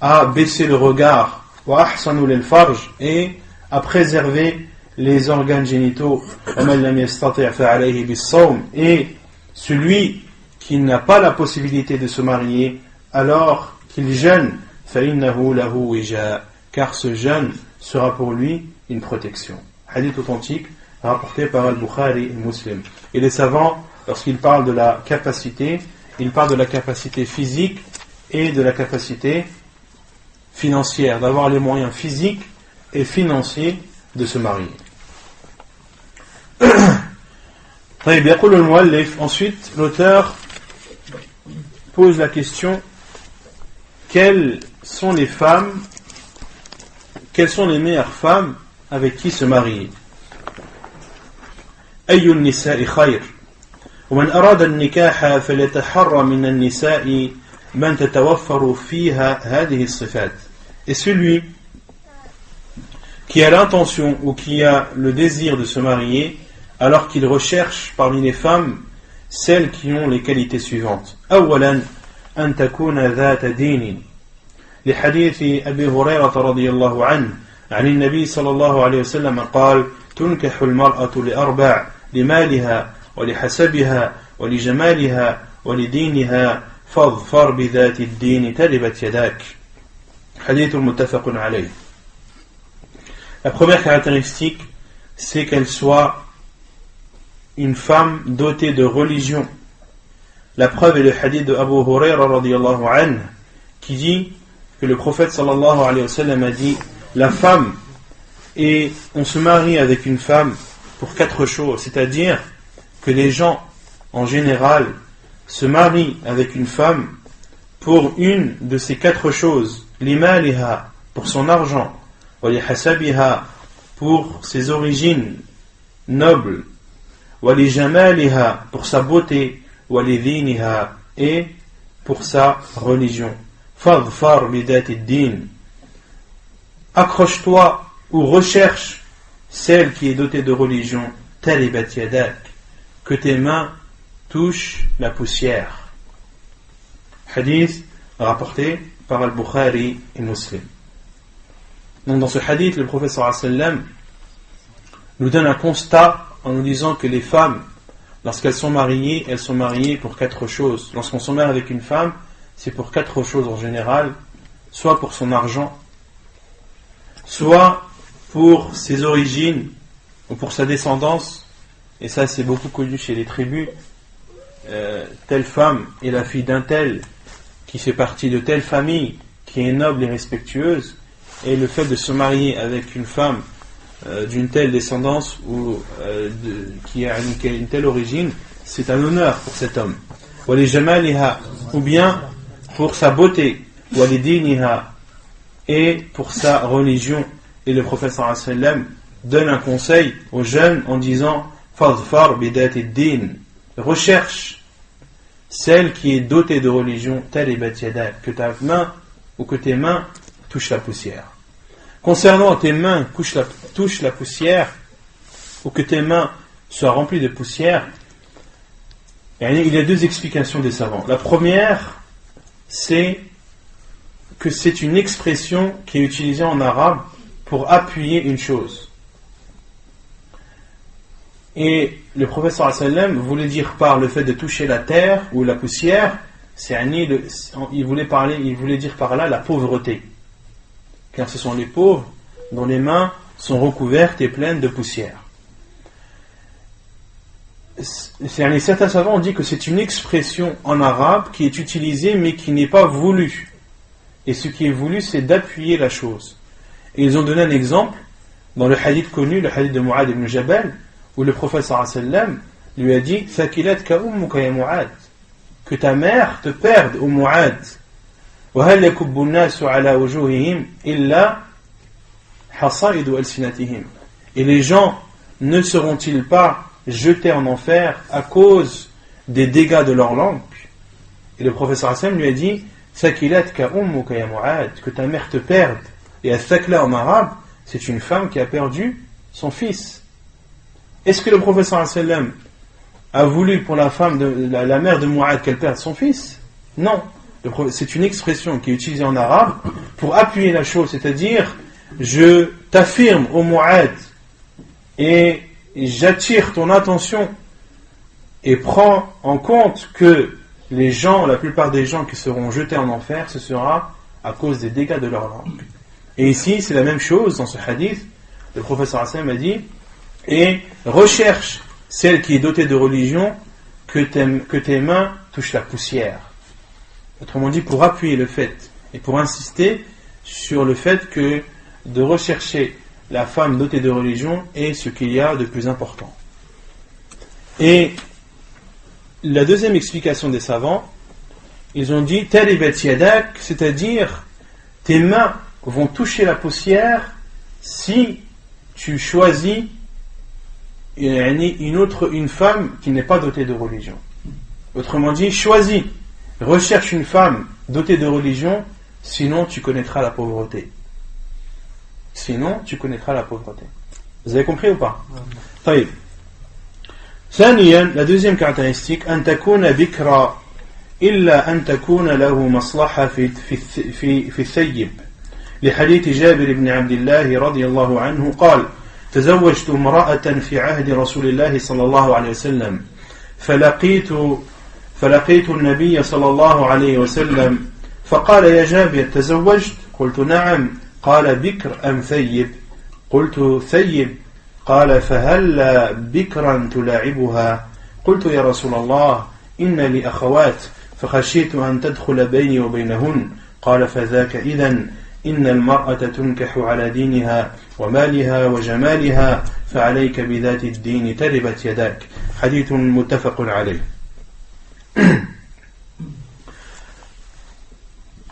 à baisser le regard, وَأَحْسَنُ لِلْفَرْجِ, et à préserver les organes génitaux, وَمَنْ لَمْ يَسْتَطِعْ فَعَلَيْهِ بِالصَّوْمِ, et celui qui n'a pas la possibilité de se marier, alors qu'il jeûne, فَإِنَّهُ لَهُ وِجَاء, car ce jeûne sera pour lui une protection. Hadith authentique rapporté par Al-Bukhari et Muslim. Et les savants, lorsqu'ils parlent de la capacité, ils parlent de la capacité physique et de la capacité financière, d'avoir les moyens physiques et financiers de se marier. Ensuite, l'auteur pose la question: quelles sont les meilleures femmes avec qui se marier? أي النساء خير ومن أراد النكاح فليتحرى من النساء من تتوفر فيها هذه الصفات. Et celui qui a l'intention ou qui a le désir de se marier, alors qu'il recherche parmi les femmes celles qui ont les qualités suivantes. أولا أن تكون ذات دين لحديث أبي هريرة رضي الله عنه عن النبي صلى الله عليه وسلم قال: تنكح المرأة لأربع: لمالها ولحسبها ولجمالها ولدينها فاظفر بذات الدين تربت يداك. حديث متفق عليه. La première caractéristique, c'est qu'elle soit une femme dotée de religion. La preuve est le hadith de Abu Hurayra radiyallahu anhu qui dit que le prophète sallallahu alayhi wa sallam a dit: la femme, et on se marie avec une femme pour 4 choses, c'est-à-dire que les gens en général se marient avec une femme pour une de ces 4 choses: limaliha, pour son argent, walihasabiha, pour ses origines nobles, walijamaliha, pour sa beauté, walidiniha, et pour sa religion. Fadfar bidati din, accroche-toi ou recherche celle qui est dotée de religion, talibat yadak, que tes mains touchent la poussière. Hadith rapporté par Al-Bukhari et Muslim. Donc dans ce hadith, le prophète sallallahu alayhi wa sallam nous donne un constat en nous disant que les femmes, lorsqu'elles sont mariées pour 4 choses. Lorsqu'on se marie avec une femme, c'est pour 4 choses en général: soit pour son argent, soit pour ses origines ou pour sa descendance, et ça c'est beaucoup connu chez les tribus. Telle femme est la fille d'un tel qui fait partie de telle famille qui est noble et respectueuse, et le fait de se marier avec une femme d'une telle descendance ou qui a une telle origine, c'est un honneur pour cet homme. Ou bien pour sa beauté, et pour sa religion. Et le prophète sallallahu alayhi wa sallam donne un conseil aux jeunes en disant: Fadfar bidati din, recherche celle qui est dotée de religion, talibat yadak, que ta main ou que tes mains touchent la poussière. Concernant tes mains touchent la poussière, ou que tes mains soient remplies de poussière, il y a 2 explications des savants. La première, c'est que c'est une expression qui est utilisée en arabe pour appuyer une chose. Et le prophète sallallahu alayhi wa sallam voulait dire par le fait de toucher la terre ou la poussière, il voulait dire par là la pauvreté. Car ce sont les pauvres dont les mains sont recouvertes et pleines de poussière. Certains savants ont dit que c'est une expression en arabe qui est utilisée mais qui n'est pas voulue. Et ce qui est voulu, c'est d'appuyer la chose. Et ils ont donné un exemple dans le hadith connu, le hadith de Mu'ad ibn Jabal, où le prophète sallallahu alayhi wa sallam lui a dit: Thakilatka ummuka ya Mu'ad, que ta mère te perde, au Mu'ad. وهل يكب الناس على وجوههم إلا حصائد ألسنتهم. Et les gens ne seront-ils pas jetés en enfer à cause des dégâts de leur langue? Et le professeur Hassan lui a dit Sakilatka ummuka ya Mu'ad, que ta mère te perde. Et al-thakla en arabe, c'est une femme qui a perdu son fils. Est-ce que le professeur Hassan a voulu pour la femme de la mère de Mu'ad qu'elle perde son fils? Non. C'est une expression qui est utilisée en arabe pour appuyer la chose, c'est-à-dire je t'affirme au Mu'ad et j'attire ton attention et prends en compte que les gens, la plupart des gens qui seront jetés en enfer, ce sera à cause des dégâts de leur langue. Et ici, c'est la même chose dans ce hadith. Le professeur Hassan a dit et recherche celle qui est dotée de religion, que tes mains touchent la poussière. Autrement dit, pour appuyer le fait et pour insister sur le fait que de rechercher la femme dotée de religion est ce qu'il y a de plus important. Et la deuxième explication des savants, ils ont dit taribat yadak, c'est-à-dire tes mains vont toucher la poussière si tu choisis une femme qui n'est pas dotée de religion. Autrement dit, choisis, recherche une femme dotée de religion, sinon tu connaîtras la pauvreté. Sinon tu connaîtras la pauvreté. Vous avez compris ou pas? طيب. ثانيا, la deuxième caractéristique, أن تكون بكرا إلا أن تكون له مصلحة في الثيب. لحديث جابر بن عبد الله رضي الله عنه قال: تزوجت امرأة في عهد رسول الله صلى الله عليه وسلم فلقيت النبي صلى الله عليه وسلم فقال: يا جابر تزوجت؟ قلت: نعم. قال: بكر أم ثيب؟ قلت: ثيب. قال: فهل بكرا تلاعبها؟ قلت: يا رسول الله إن لي أخوات فخشيت أن تدخل بيني وبينهن. قال: فذاك إذن إن المرأة تنكح على دينها ومالها وجمالها فعليك بذات الدين تربت يداك. حديث متفق عليه.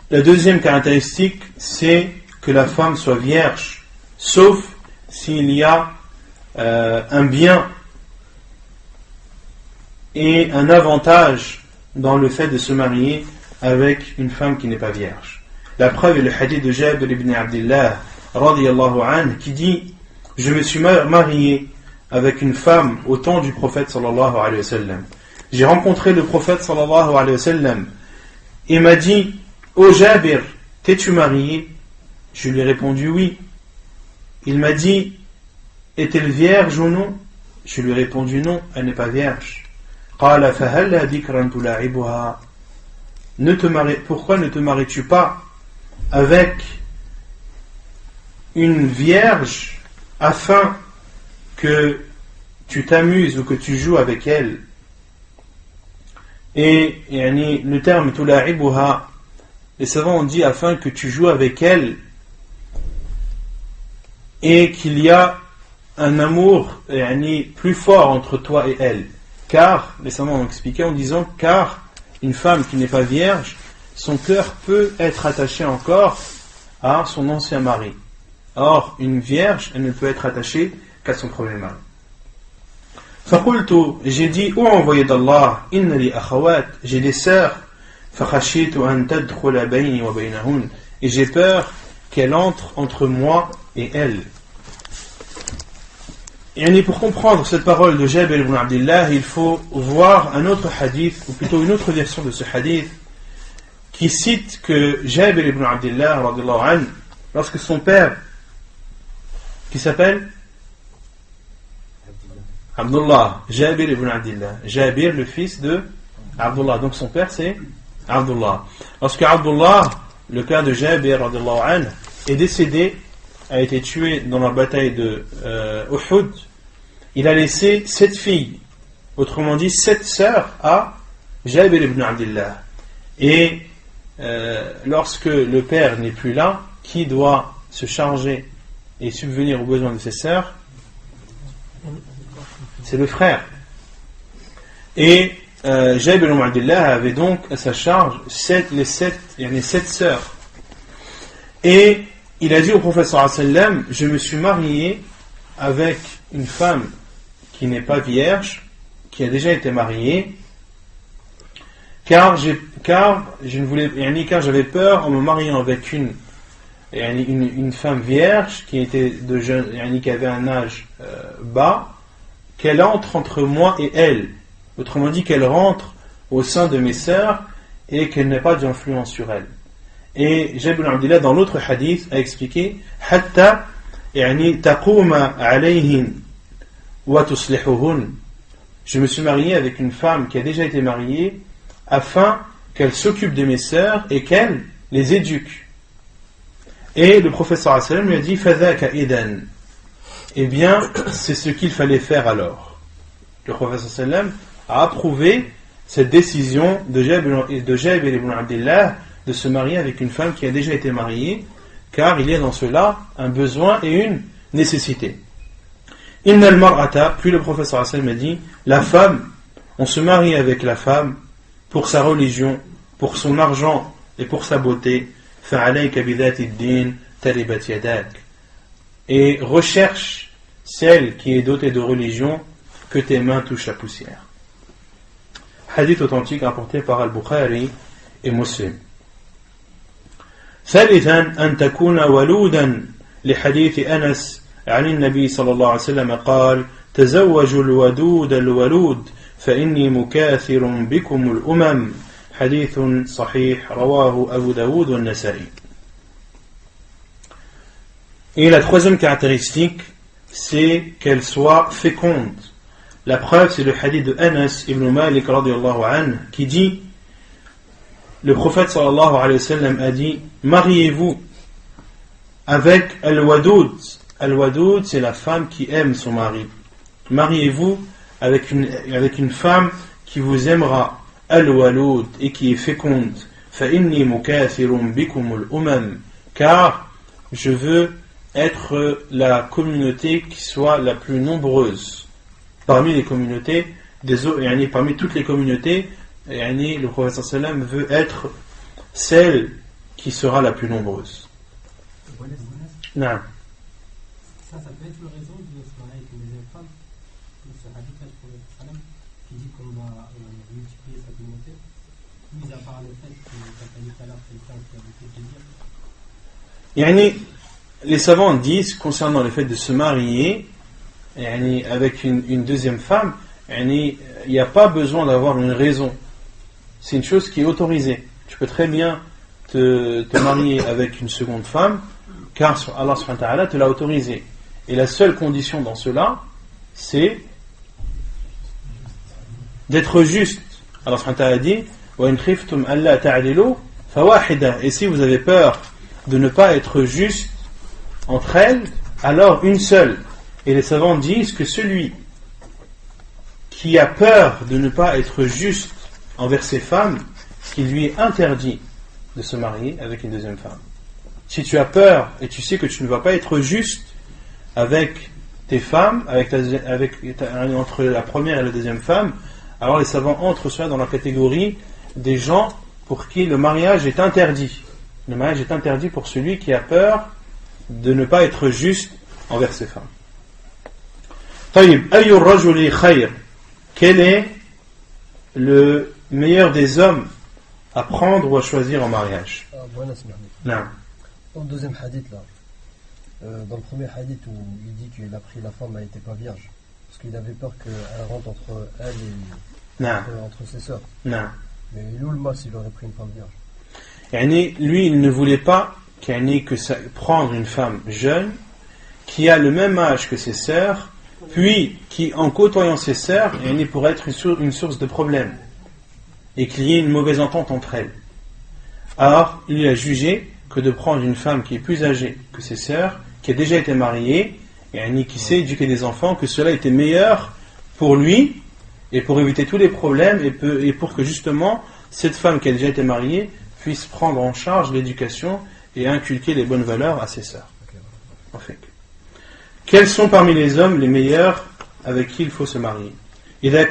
La deuxième caractéristique, c'est que la femme soit vierge, sauf s'il y a un bien et un avantage dans le fait de se marier avec une femme qui n'est pas vierge. La preuve est le hadith de Jabir ibn Abdillah radiyallahu anhu qui dit: je me suis marié avec une femme au temps du prophète sallallahu alayhi wa sallam. J'ai rencontré le prophète sallallahu alayhi wa sallam et m'a dit: ô Jabir, t'es-tu marié? Je lui ai répondu oui. Il m'a dit: est-elle vierge ou non? Je lui ai répondu non, elle n'est pas vierge. قال فهل بكرا تلاعبها. Pourquoi ne te maries-tu pas avec une vierge afin que tu t'amuses ou que tu joues avec elle? Et le terme tula'ibuha, les savants ont dit afin que tu joues avec elle et qu'il y a un amour plus fort entre toi et elle. Car, les savants ont expliqué en disant, car une femme qui n'est pas vierge, son cœur peut être attaché encore à son ancien mari. Or, une vierge, elle ne peut être attachée qu'à son premier mari. فقلت, j'ai dit: ô envoyé d'Allah, inna li akhawat, j'ai des sœurs, فخشيت أن تدخل بيني وبينهن, et j'ai peur qu'elle entre entre moi et elle. Et pour comprendre cette parole de Jabir ibn Abdillah, il faut voir un autre hadith, ou plutôt une autre version de ce hadith, qui cite que Jabir ibn Abdillah, radiyallahu anhu, lorsque son père, qui s'appelle Abdullah, Jabir ibn Abdillah, Jabir, le fils de Abdullah, donc son père c'est Abdullah. Lorsque Abdullah, le père de Jabir, radiyallahu anhu, est décédé, a été tué dans la bataille de Uhud, il a laissé 7 filles, autrement dit 7 sœurs à Jabir ibn Abdillah. Et lorsque le père n'est plus là, qui doit se charger et subvenir aux besoins de ses sœurs? C'est le frère. Et Jabir ibn Abdullah avait donc à sa charge les sept sœurs. Et il a dit au prophète sallallahu alayhi wa sallam, je me suis marié avec une femme qui n'est pas vierge, qui a déjà été mariée, car j'avais peur en me mariant avec une femme vierge qui était qui avait un âge bas, qu'elle entre moi et elle. Autrement dit, qu'elle rentre au sein de mes sœurs et qu'elle n'ait pas d'influence sur elle. Et Jabir ibn Abdullah, dans l'autre hadith, a expliqué hatta taquma alayhin wa tuslihuhun. Je me suis marié avec une femme qui a déjà été mariée afin qu'elle s'occupe de mes sœurs et qu'elle les éduque. Et le prophète sallallahu alayhi wa sallam lui a dit fadhaka idan. Eh bien, c'est ce qu'il fallait faire alors. Le prophète sallallahu alayhi wa sallam a approuvé cette décision de Jabir ibn Abdullah de se marier avec une femme qui a déjà été mariée, car il y a dans cela un besoin et une nécessité. Inna al-mar'ata, puis le prophète sallallahu alayhi wa sallam a dit, la femme, on se marie avec la femme pour sa religion, pour son argent et pour sa beauté. Fa'alayka bidhati ad-din taribat yadak. Et recherche celle qui est dotée de religion, que tes mains touchent la poussière. Hadith authentique rapporté par Al-Bukhari et Muslim. ثالثا أن تكون ولودا لحديث أنس عن النبي صلى الله عليه وسلم قال تزوجوا الودود الولود فإني مكاثر بكم الأمم حديث صحيح رواه أبو داود والنسائي. Et la troisième caractéristique, c'est qu'elle soit féconde. La preuve, c'est le hadith de Anas ibn Malik radiyallahu anhu qui dit, le prophète sallallahu alayhi wa sallam a dit, mariez-vous avec al-wadoud. Al-wadoud, c'est la femme qui aime son mari. Mariez-vous avec une femme qui vous aimera, al-waloud, et qui est féconde. فَإِنِّي مُكَاثِرٌ بِكُمُ الْأُمَمْ. Car je veux être la communauté qui soit la plus nombreuse parmi les communautés parmi toutes les communautés. Le prophète sallallahu alayhi wa sallam veut être celle qui sera la plus nombreuse. Non. Ça peut être une raison de se marier avec une deuxième femme, ce hadith du prophète sallallahu alayhi wa sallam qui dit qu'on va multiplier sa communauté, mis à part le fait que quand on dit tout à l'heure quelqu'un qui a beaucoup de plaisir. Les savants disent concernant le fait de se marier avec une deuxième femme, il n'y a pas besoin d'avoir une raison. C'est une chose qui est autorisée. Tu peux très bien te marier avec une seconde femme, car Allah subhanahu wa ta'ala te l'a autorisé. Et la seule condition dans cela, c'est d'être juste. Allah subhanahu wa ta'ala dit wa in khiftum alla ta'dilu fawahida. Et si vous avez peur de ne pas être juste entre elles, alors une seule. Et les savants disent que celui qui a peur de ne pas être juste envers ses femmes, qu'il lui est interdit de se marier avec une deuxième femme. Si tu as peur et tu sais que tu ne vas pas être juste avec tes femmes, entre la première et la deuxième femme, alors les savants entrent cela dans la catégorie des gens pour qui le mariage est interdit. Le mariage est interdit pour celui qui a peur de ne pas être juste envers ses femmes. طيب أي الرجل خير. Quel est le meilleur des hommes à prendre ou à choisir en mariage? Dans le deuxième hadith là, dans le premier hadith où il dit qu'il a pris la femme, elle n'était pas vierge, parce qu'il avait peur qu'elle rentre entre elle et entre ses sœurs. Non. Mais l'ulma s'il aurait pris une femme vierge. Lui, il ne voulait pas prendre une femme jeune qui a le même âge que ses sœurs, puis qui, en côtoyant ses sœurs, pourrait être une source de problème et qu'il y ait une mauvaise entente entre elles. Alors, il a jugé que de prendre une femme qui est plus âgée que ses sœurs, qui a déjà été mariée, et qui sait éduquer des enfants, que cela était meilleur pour lui et pour éviter tous les problèmes et pour que justement cette femme qui a déjà été mariée puisse prendre en charge l'éducation et inculquer les bonnes valeurs à ses sœurs. En fait. Quels sont parmi les hommes les meilleurs avec qui il faut se marier? إذا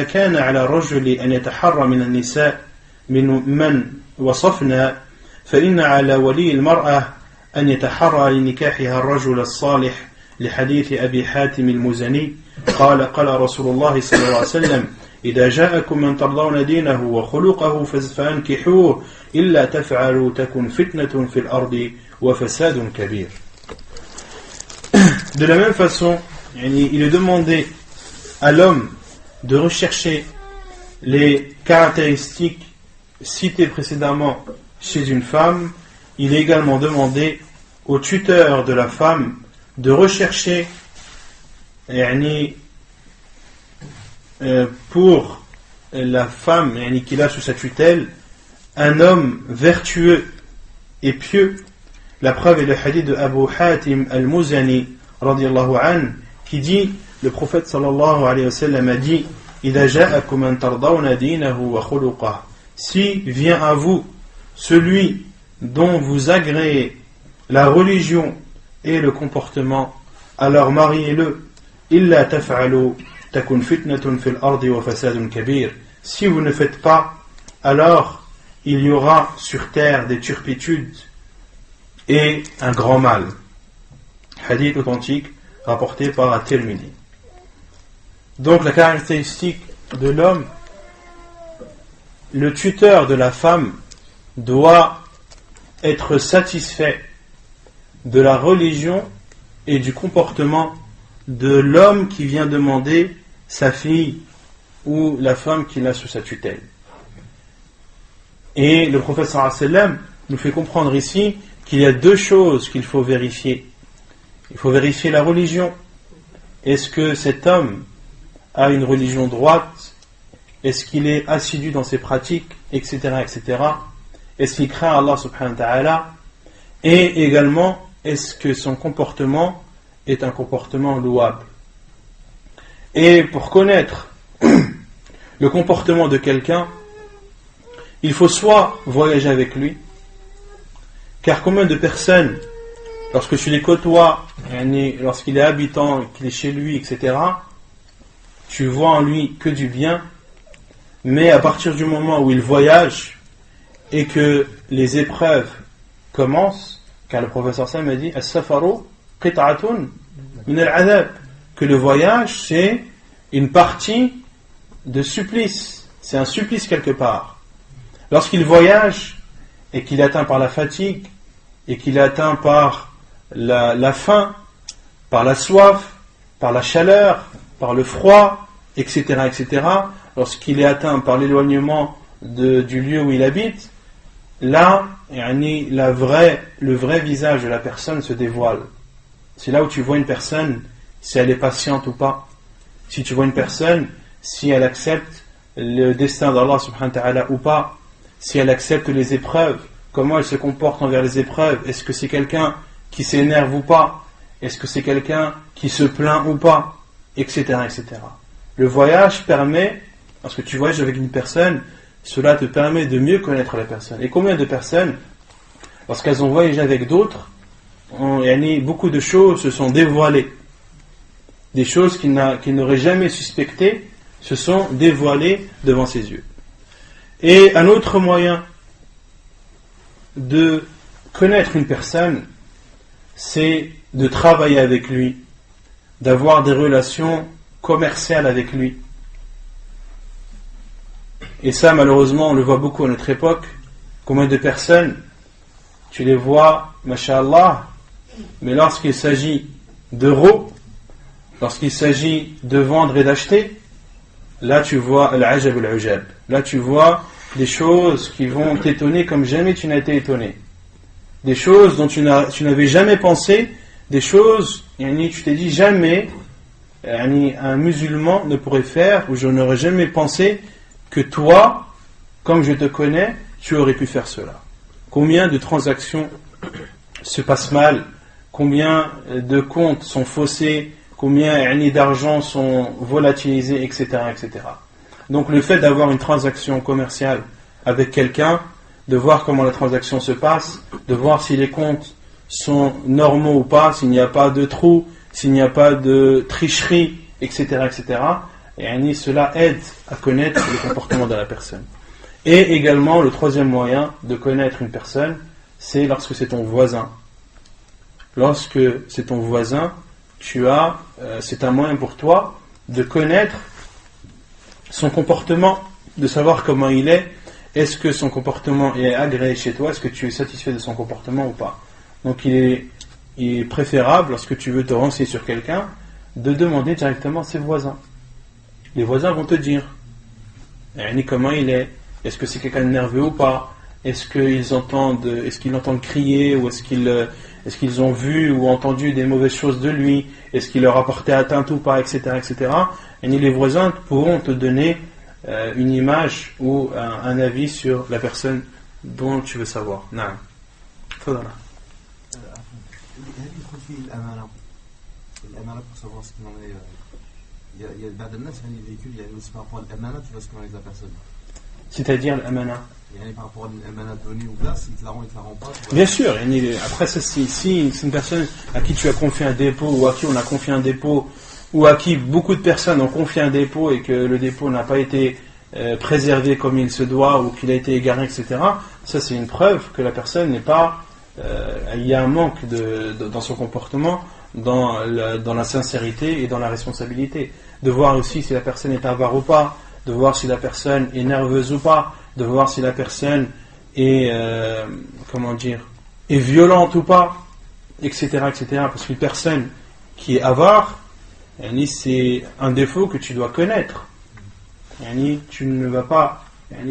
كان على الرجل أن يتحرى من النساء من وصفنا فإن على ولي المرأة أن يتحرى لنكاحها الرجل الصالح لحديث أبي حاتم المزني قال رسول الله صلى الله عليه وسلم إذا جاءكم من ترضون دينه وخلقه فانكحوه إلا تفعلوا تكن فتنة في الأرض وفساد كبير. De la même façon, il est demandé à l'homme de rechercher les caractéristiques citées précédemment chez une femme. Il est également demandé au tuteur de la femme de rechercher pour la femme qu'il a sous sa tutelle un homme vertueux et pieux. La preuve est le hadith de Abu Hatim al-Muzani radiyallahu anhu qui dit, le prophète sallallahu alayhi wa sallam a dit, إِذَا جَاءَكُمْ مَنْ تَرْضَوْنَ دِينَهُ وَخُلُقَهُ, si vient à vous celui dont vous agréez la religion et le comportement, alors mariez-le. إِلَّا تَفْعَلُوا تَكُنْ فِتْنَةٌ فِي الْأَرْضِ وَفَسَادٌ كَبِيرٌ. Si vous ne faites pas, alors il y aura sur terre des turpitudes et un grand mal. Hadith authentique rapporté par At-Tirmidhi. Donc la caractéristique de l'homme, le tuteur de la femme doit être satisfait de la religion et du comportement de l'homme qui vient demander sa fille ou la femme qu'il a sous sa tutelle. Et le prophète sallallahu alayhi wa sallam nous fait comprendre ici qu'il y a deux choses qu'il faut vérifier. Il faut vérifier la religion. Est-ce que cet homme a une religion droite? Est-ce qu'il est assidu dans ses pratiques, etc., etc. Est-ce qu'il craint Allah subhanahu wa ta'ala? Et également, est-ce que son comportement est un comportement louable? Et pour connaître le comportement de quelqu'un, il faut soit voyager avec lui, car combien de personnes, lorsque tu les côtoies, lorsqu'il est habitant, qu'il est chez lui, etc., tu vois en lui que du bien, mais à partir du moment où il voyage et que les épreuves commencent, car le professeur Sam a dit as-safaru qit'atun min al-'adab, que le voyage c'est une partie de supplice, c'est un supplice quelque part. Lorsqu'il voyage et qu'il est atteint par la fatigue et qu'il est atteint par la faim, par la soif, par la chaleur, par le froid, etc., etc., lorsqu'il est atteint par l'éloignement du lieu où il habite, là, le vrai visage de la personne se dévoile. C'est là où tu vois une personne, si elle est patiente ou pas. Si tu vois une personne, si elle accepte le destin d'Allah subhanahu wa ta'ala ou pas. Si elle accepte les épreuves, comment elle se comporte envers les épreuves. Est-ce que c'est quelqu'un qui s'énerve ou pas? Est-ce que c'est quelqu'un qui se plaint ou pas? Etc., etc. Le voyage permet, lorsque tu voyages avec une personne, cela te permet de mieux connaître la personne. Et combien de personnes, lorsqu'elles ont voyagé avec d'autres, beaucoup de choses se sont dévoilées. Des choses qu'il n'aurait jamais suspectées se sont dévoilées devant ses yeux. Et un autre moyen de connaître une personne, c'est de travailler avec lui, d'avoir des relations commerciales avec lui. Et ça, malheureusement, on le voit beaucoup à notre époque. Combien de personnes, tu les vois, masha'Allah, mais lorsqu'il s'agit d'euros, lorsqu'il s'agit de vendre et d'acheter, là tu vois al-ajab al-ujab. Là tu vois des choses qui vont t'étonner comme jamais tu n'as été étonné. Des choses dont tu n'avais jamais pensé, des choses, tu t'es dit jamais un musulman ne pourrait faire, ou je n'aurais jamais pensé que toi, comme je te connais, tu aurais pu faire cela. Combien de transactions se passent mal, combien de comptes sont faussés, combien d'argent sont volatilisés, etc., etc. Donc le fait d'avoir une transaction commerciale avec quelqu'un, de voir comment la transaction se passe, de voir si les comptes sont normaux ou pas, s'il n'y a pas de trous, s'il n'y a pas de tricherie, etc., etc. et cela aide à connaître le comportement de la personne. Et également, le troisième moyen de connaître une personne, c'est lorsque c'est ton voisin. Lorsque c'est ton voisin, c'est un moyen pour toi de connaître son comportement, de savoir comment il est. Est-ce que son comportement est agréé chez toi? Est-ce que tu es satisfait de son comportement ou pas? Donc il est préférable, lorsque tu veux te renseigner sur quelqu'un, de demander directement à ses voisins. Les voisins vont te dire comment il est. Est-ce que c'est quelqu'un de nerveux ou pas? Est-ce qu'ils entendent crier, ou est-ce qu'ils ont vu ou entendu des mauvaises choses de lui? Est-ce qu'il leur a porté atteinte ou pas, etc., etc. Et les voisins pourront te donner une image ou un avis sur la personne dont tu veux savoir. نعم. تفضل. الأمانة pour savoir ce qu'il en est. Il y a بعض الناس يعني véhicule يعني par rapport à l'amana, tu vois ce qu'on est la personne. C'est-à-dire l'amana. Par rapport à l'amana donnée ou là, s'il te la rend, il te la rend pas. Bien sûr. Après, si c'est une personne à qui tu as confié un dépôt, ou à qui on a confié un dépôt, ou à qui beaucoup de personnes ont confié un dépôt et que le dépôt n'a pas été préservé comme il se doit, ou qu'il a été égaré, etc. Ça, c'est une preuve que la personne n'est pas. Il y a un manque dans son comportement, dans la sincérité et dans la responsabilité. De voir aussi si la personne est avare ou pas, de voir si la personne est nerveuse ou pas, de voir si la personne est est violente ou pas, etc., etc. Parce qu'une personne qui est avare, c'est un défaut que tu dois connaître. Tu ne vas pas,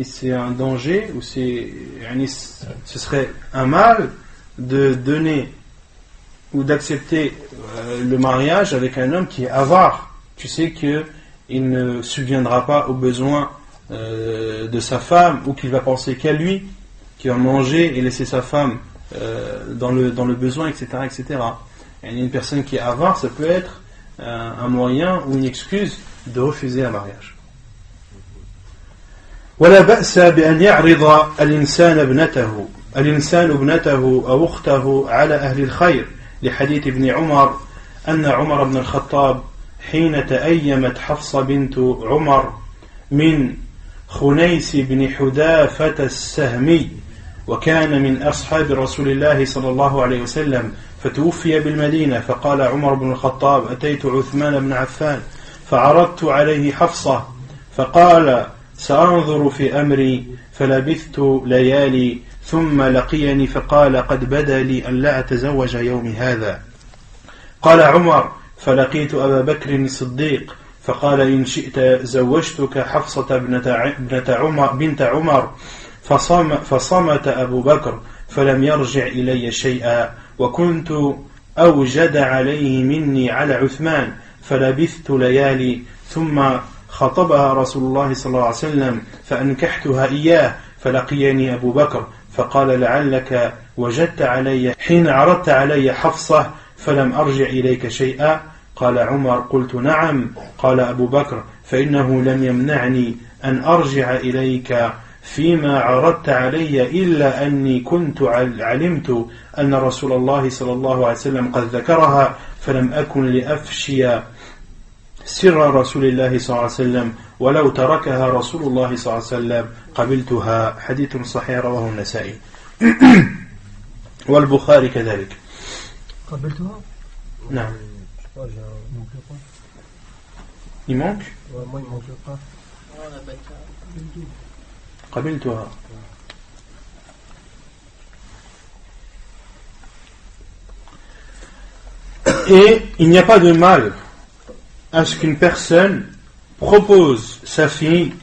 c'est un danger, ou ce serait un mal de donner ou d'accepter le mariage avec un homme qui est avare. Tu sais qu'il ne subviendra pas aux besoins de sa femme, ou qu'il va penser qu'à lui, qu'il va manger et laisser sa femme dans le besoin, etc., etc. Une personne qui est avare, ça peut être un moyen ou une excuse de refuser un mariage. ولا بأس بأن يعرض الإنسان ابنته أو أخته على أهل الخير لحديث ابن عمر أن عمر بن الخطاب حين تأيمت حفصة بنت عمر من خنيس بن حذافة السهمي وكان من أصحاب رسول الله صلى الله عليه وسلم فتوفي بالمدينة فقال عمر بن الخطاب أتيت عثمان بن عفان فعرضت عليه حفصة فقال سأنظر في أمري فلبثت ليالي ثم لقيني فقال قد بدا لي أن لا أتزوج يومي هذا قال عمر فلقيت أبا بكر الصديق فقال إن شئت زوجتك حفصة بنت عمر فصمت أبو بكر فلم يرجع إلي شيئا وكنت أوجد عليه مني على عثمان فلبثت ليالي ثم خطبها رسول الله صلى الله عليه وسلم فأنكحتها إياه فلقيني أبو بكر فقال لعلك وجدت علي حين عرضت علي حفصة فلم أرجع إليك شيئا قال عمر قلت نعم قال أبو بكر فإنه لم يمنعني أن أرجع إليك فيما عرضت علي إلا أني كنت علمت أن رسول الله صلى الله عليه وسلم قد ذكرها فلم أكن لأفشي سر رسول الله صلى الله عليه وسلم ولو تركها رسول الله صلى الله عليه وسلم قبلتها حديث صحيح رواه النسائي والبخاري كذلك قبلتها؟ نعم il manque manque ouais, moi il manque le pas قبلتها et il n'y a pas de mal à ce qu'une personne propose sa fille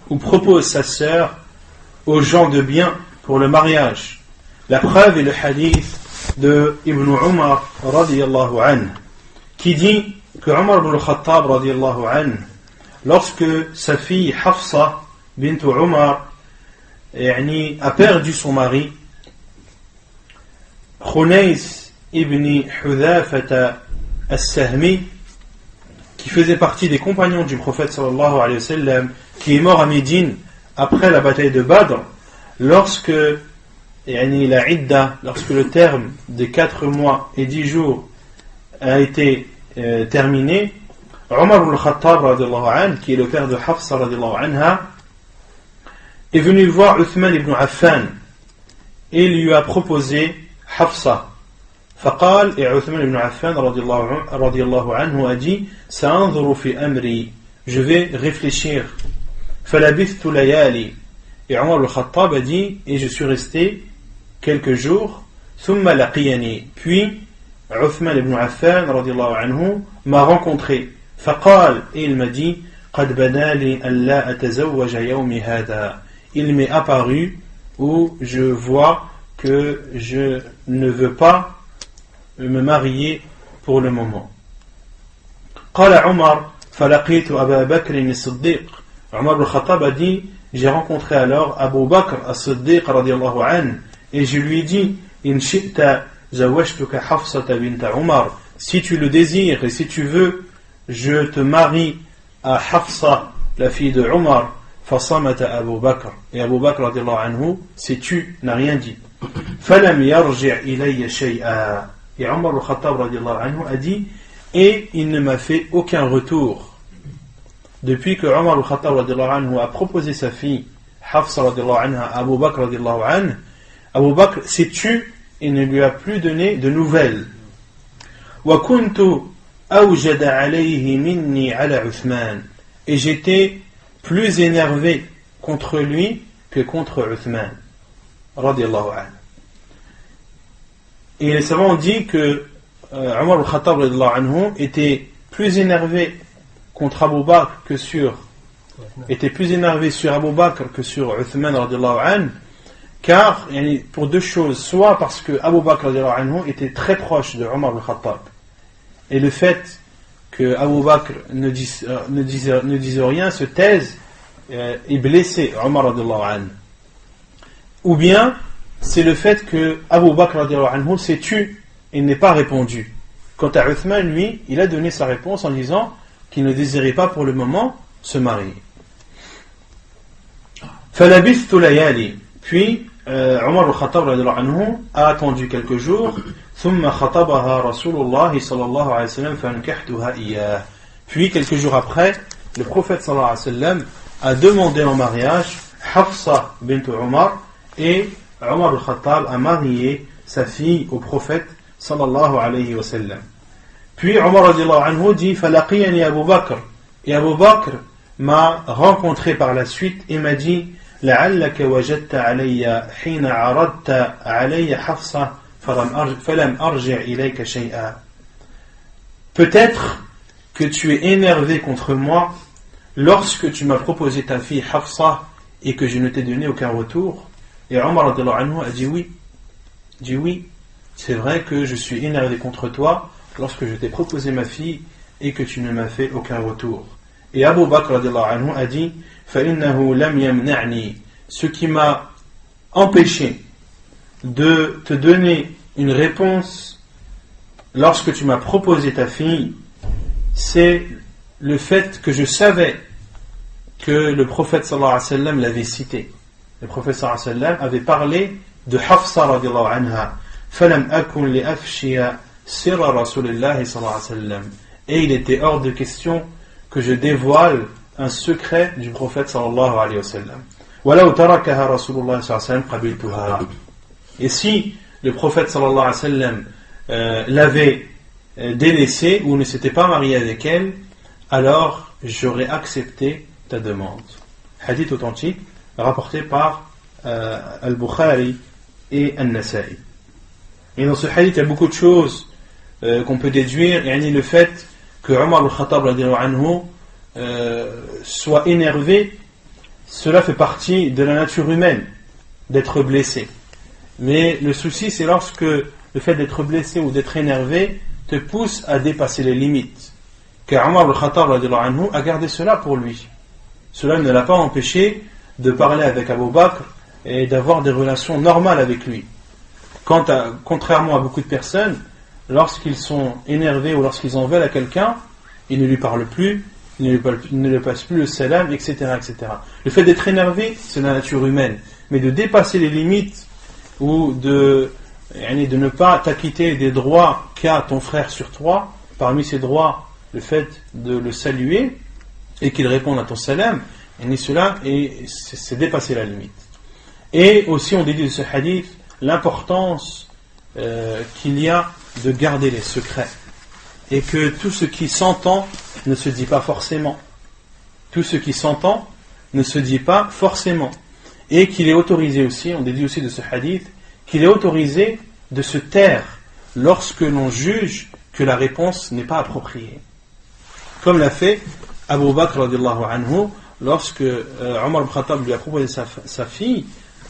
ou propose sa sœur aux gens de bien pour le mariage. La preuve est le hadith de Ibn Umar radiyallahu anhu qui dit que Umar ibn al-Khattab radiyallahu anhu, lorsque sa fille Hafsa bint Umar a perdu son mari, Khunais ibn Hudhafata as-Sahmi, qui faisait partie des compagnons du prophète sallallahu alayhi wa sallam, qui est mort à Médine après la bataille de Badr, lorsque la idda, lorsque le terme des 4 mois et 10 jours a été terminé, Omar al-Khattab radiallahu anhu, qui est le père de Hafsa radiallahu anha, est venu voir Uthman ibn Affan et lui a proposé Hafsa. فقال, et Uthman ibn Affan radiallahu anhu a dit, سأنظر في أمري, je vais réfléchir. فلبثت ليالي, et Omar al-Khattab a dit, et je suis resté quelques jours. ثم لقيني, puis Uthman ibn Affan radiallahu anhu m'a rencontré. فقال, et il m'a dit, قد بدا لي أن لا أتزوج يومي هذا, il m'est apparu où je vois que je ne veux pas me marier pour le moment. قال عمر فلقيت أبا بكر الصديق, Omar al-Khattab a dit, j'ai rencontré alors Abu Bakr as-Siddiq radiallahu anhu, et je lui ai dit, إن شئت زوجتك حفصة بنت عمر, si tu le désires et si tu veux, je te marie à Hafsa, la fille de Omar. فصمت أبو بكر, et Abu Bakr radiallahu anhu s'est tu, n'a rien dit. فلم يرجع إلي شيئا, et Omar al-Khattab radiallahu anhu a dit, et il ne m'a fait aucun retour. Depuis que Omar al-Khattab radiallahu anhu a proposé sa fille Hafsa radiallahu anha à Abu Bakr radiallahu anhu, Abu Bakr s'est tu et ne lui a plus donné de nouvelles. وكنت أوجد عليه مني على عثمان, et j'étais plus énervé contre lui que contre Uthman radiallahu anhu. Et les savants ont dit que Omar al-Khattab radiallahu anhu était plus énervé contre Abu Bakr que sur Abu Bakr que sur Uthman radiallahu anhu, car pour deux choses, soit parce que Abu Bakr radiallahu anhu était très proche de Omar al-Khattab, et le fait que Abu Bakr ne dise rien, se taise et blessé Omar radiallahu anhu, ou bien c'est le fait que Abu Bakr radiallahu anhu s'est tu et n'est pas répondu. Quant à Uthman, lui, il a donné sa réponse en disant qu'il ne désirait pas pour le moment se marier. فلبثت ليالي, puis Omar al-Khattab radiallahu anhu a attendu quelques jours. ثم خطبها رسول الله صلى الله عليه وسلم فانكحتها إياه, puis quelques jours après, le prophète sallallahu alayhi wa sallam a demandé en mariage Hafsa bint Omar, et Omar al-Khattab a marié sa fille au prophète sallallahu alayhi wa sallam. Puis Omar radiallahu anhu dit فلقيني Abu Bakr, et Abu Bakr m'a rencontré par la suite et m'a dit لعلك وجدت علي حين عرضت علي حفصة فلم أرجع إليك شيئا. Peut-être que tu es énervé contre moi lorsque tu m'as proposé ta fille Hafsa et que je ne t'ai donné aucun retour. Et Omar radiallahu anhu a dit oui, c'est vrai que je suis énervé contre toi lorsque je t'ai proposé ma fille et que tu ne m'as fait aucun retour. Et Abu Bakr radiallahu anhu a dit فإنه لم يمنعني, ce qui m'a empêché de te donner une réponse lorsque tu m'as proposé ta fille, c'est le fait que je savais que le prophète sallallahu alayhi wa sallam l'avait cité. Le prophète sallallahu alayhi wa sallam avait parlé de Hafsa radiallahu anha. فَلَمْ أَكُنْ لِأَفْشِيَ سِرَّ رَسُولِ اللَّهِ صلى الله عليه وسلم. Et il était hors de question que je dévoile un secret du prophète sallallahu alayhi wa sallam. وَلَوْ تَرَكَهَا رَسُولُ اللَّهِ صلى الله عليه وسلم قَبِلْتُهَا. Et si le prophète sallallahu alayhi wa sallam l'avait délaissée ou ne s'était pas marié avec elle, alors j'aurais accepté ta demande. Hadith authentique rapporté par Al-Bukhari et An-Nasa'i. Et dans ce hadith, il y a beaucoup de choses qu'on peut déduire. Et le fait que Omar al-Khattab radiallahu anhu soit énervé, cela fait partie de la nature humaine, d'être blessé. Mais le souci, c'est lorsque le fait d'être blessé ou d'être énervé te pousse à dépasser les limites. Car Omar al-Khattab radiallahu anhu a gardé cela pour lui. Cela ne l'a pas empêché de parler avec Abu Bakr et d'avoir des relations normales avec lui. Contrairement à beaucoup de personnes, lorsqu'ils sont énervés ou lorsqu'ils en veulent à quelqu'un, ils ne lui parlent plus, ils ne lui passent plus le salam, etc., etc. Le fait d'être énervé, c'est la nature humaine. Mais de dépasser les limites ou de ne pas t'acquitter des droits qu'a ton frère sur toi, parmi ces droits, le fait de le saluer et qu'il réponde à ton salam, et cela, c'est dépasser la limite. Et aussi on dédie de ce hadith l'importance qu'il y a de garder les secrets, et que tout ce qui s'entend ne se dit pas forcément. Tout ce qui s'entend ne se dit pas forcément. Et qu'il est autorisé aussi, on dédie aussi de ce hadith, qu'il est autorisé de se taire lorsque l'on juge que la réponse n'est pas appropriée. Comme l'a fait Abu Bakr radiallahu anhu, lorsque Omar ibn Khattab lui a proposé sa fille,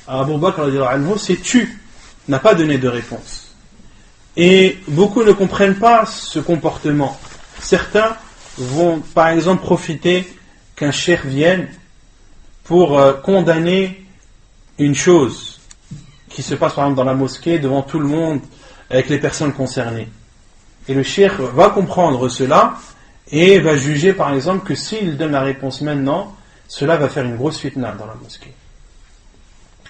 Abu Bakr radiallahu anhu s'est tu, n'a pas donné de réponse. Et beaucoup ne comprennent pas ce comportement. Certains vont par exemple profiter qu'un cheikh vienne pour condamner une chose qui se passe par exemple dans la mosquée devant tout le monde avec les personnes concernées. Et le cheikh va comprendre cela et va juger par exemple que s'il donne la réponse maintenant, cela va faire une grosse fitna dans la mosquée.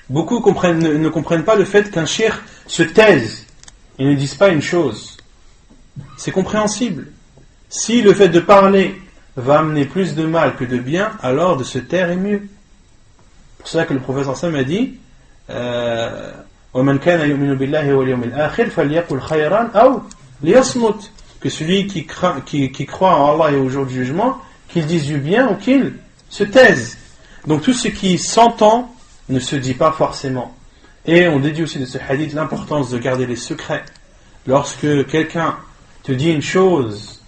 Beaucoup ne comprennent pas le fait qu'un cheikh se taise et ne dise pas une chose. C'est compréhensible. Si le fait de parler va amener plus de mal que de bien, alors de se taire est mieux. C'est pour cela que le prophète Sam a dit وَمَنْ كَانَ يُؤْمِنُ بِاللَّهِ وَالْيَوْمِ الْآخِرِ فَلْيَقُلْ خَيْرًا أَوْ لِيَصْمُتْ, que celui qui croit en Allah et au jour du jugement, qu'il dise du bien ou qu'il se taise. Donc tout ce qui s'entend ne se dit pas forcément. Et on dédie aussi de ce hadith l'importance de garder les secrets. Lorsque quelqu'un te dit une chose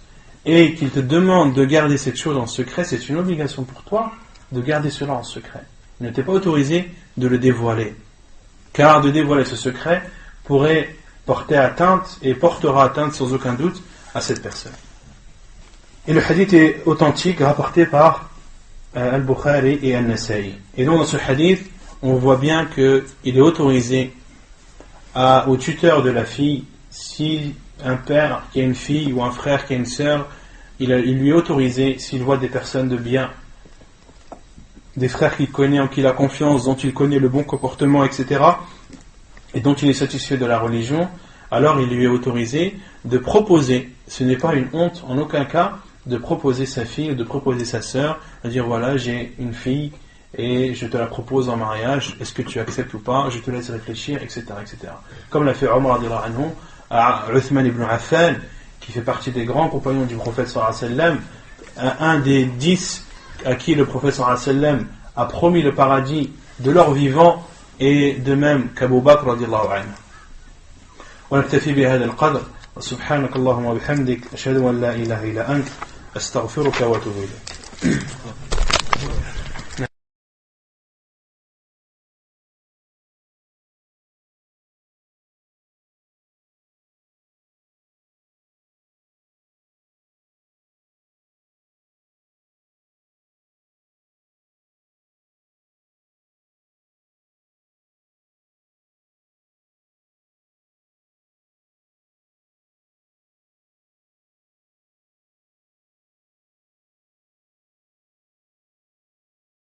et qu'il te demande de garder cette chose en secret, c'est une obligation pour toi de garder cela en secret. Il ne t'est pas autorisé de le dévoiler, car de dévoiler ce secret pourrait porter atteinte et portera atteinte sans aucun doute à cette personne. Et le hadith est authentique, rapporté par Al-Bukhari et Al-Nasa'i. Et donc dans ce hadith, on voit bien qu'il est autorisé au tuteur de la fille, si un père qui a une fille ou un frère qui a une sœur, il lui est autorisé, s'il voit des personnes de bien, des frères qu'il connaît, en qui il a confiance, dont il connaît le bon comportement, etc., et dont il est satisfait de la religion, alors il lui est autorisé de proposer. Ce n'est pas une honte en aucun cas de proposer sa fille ou de proposer sa sœur, de dire voilà, j'ai une fille et je te la propose en mariage, est-ce que tu acceptes ou pas, je te laisse réfléchir, etc. etc. Comme l'a fait Omar radiallahu anhu à Uthman ibn Affan, qui fait partie des grands compagnons du prophète sallallahu alayhi wa sallam, un des 10 à qui le prophète sallallahu alayhi wa sallam a promis le paradis de leur vivant, et de même qu'Abu Bakr radiallahu anhu. ونكتفي بهذا القدر وسبحانك اللهم وبحمدك أشهد أن لا إله إلا أنت أستغفرك وأتوب إليك.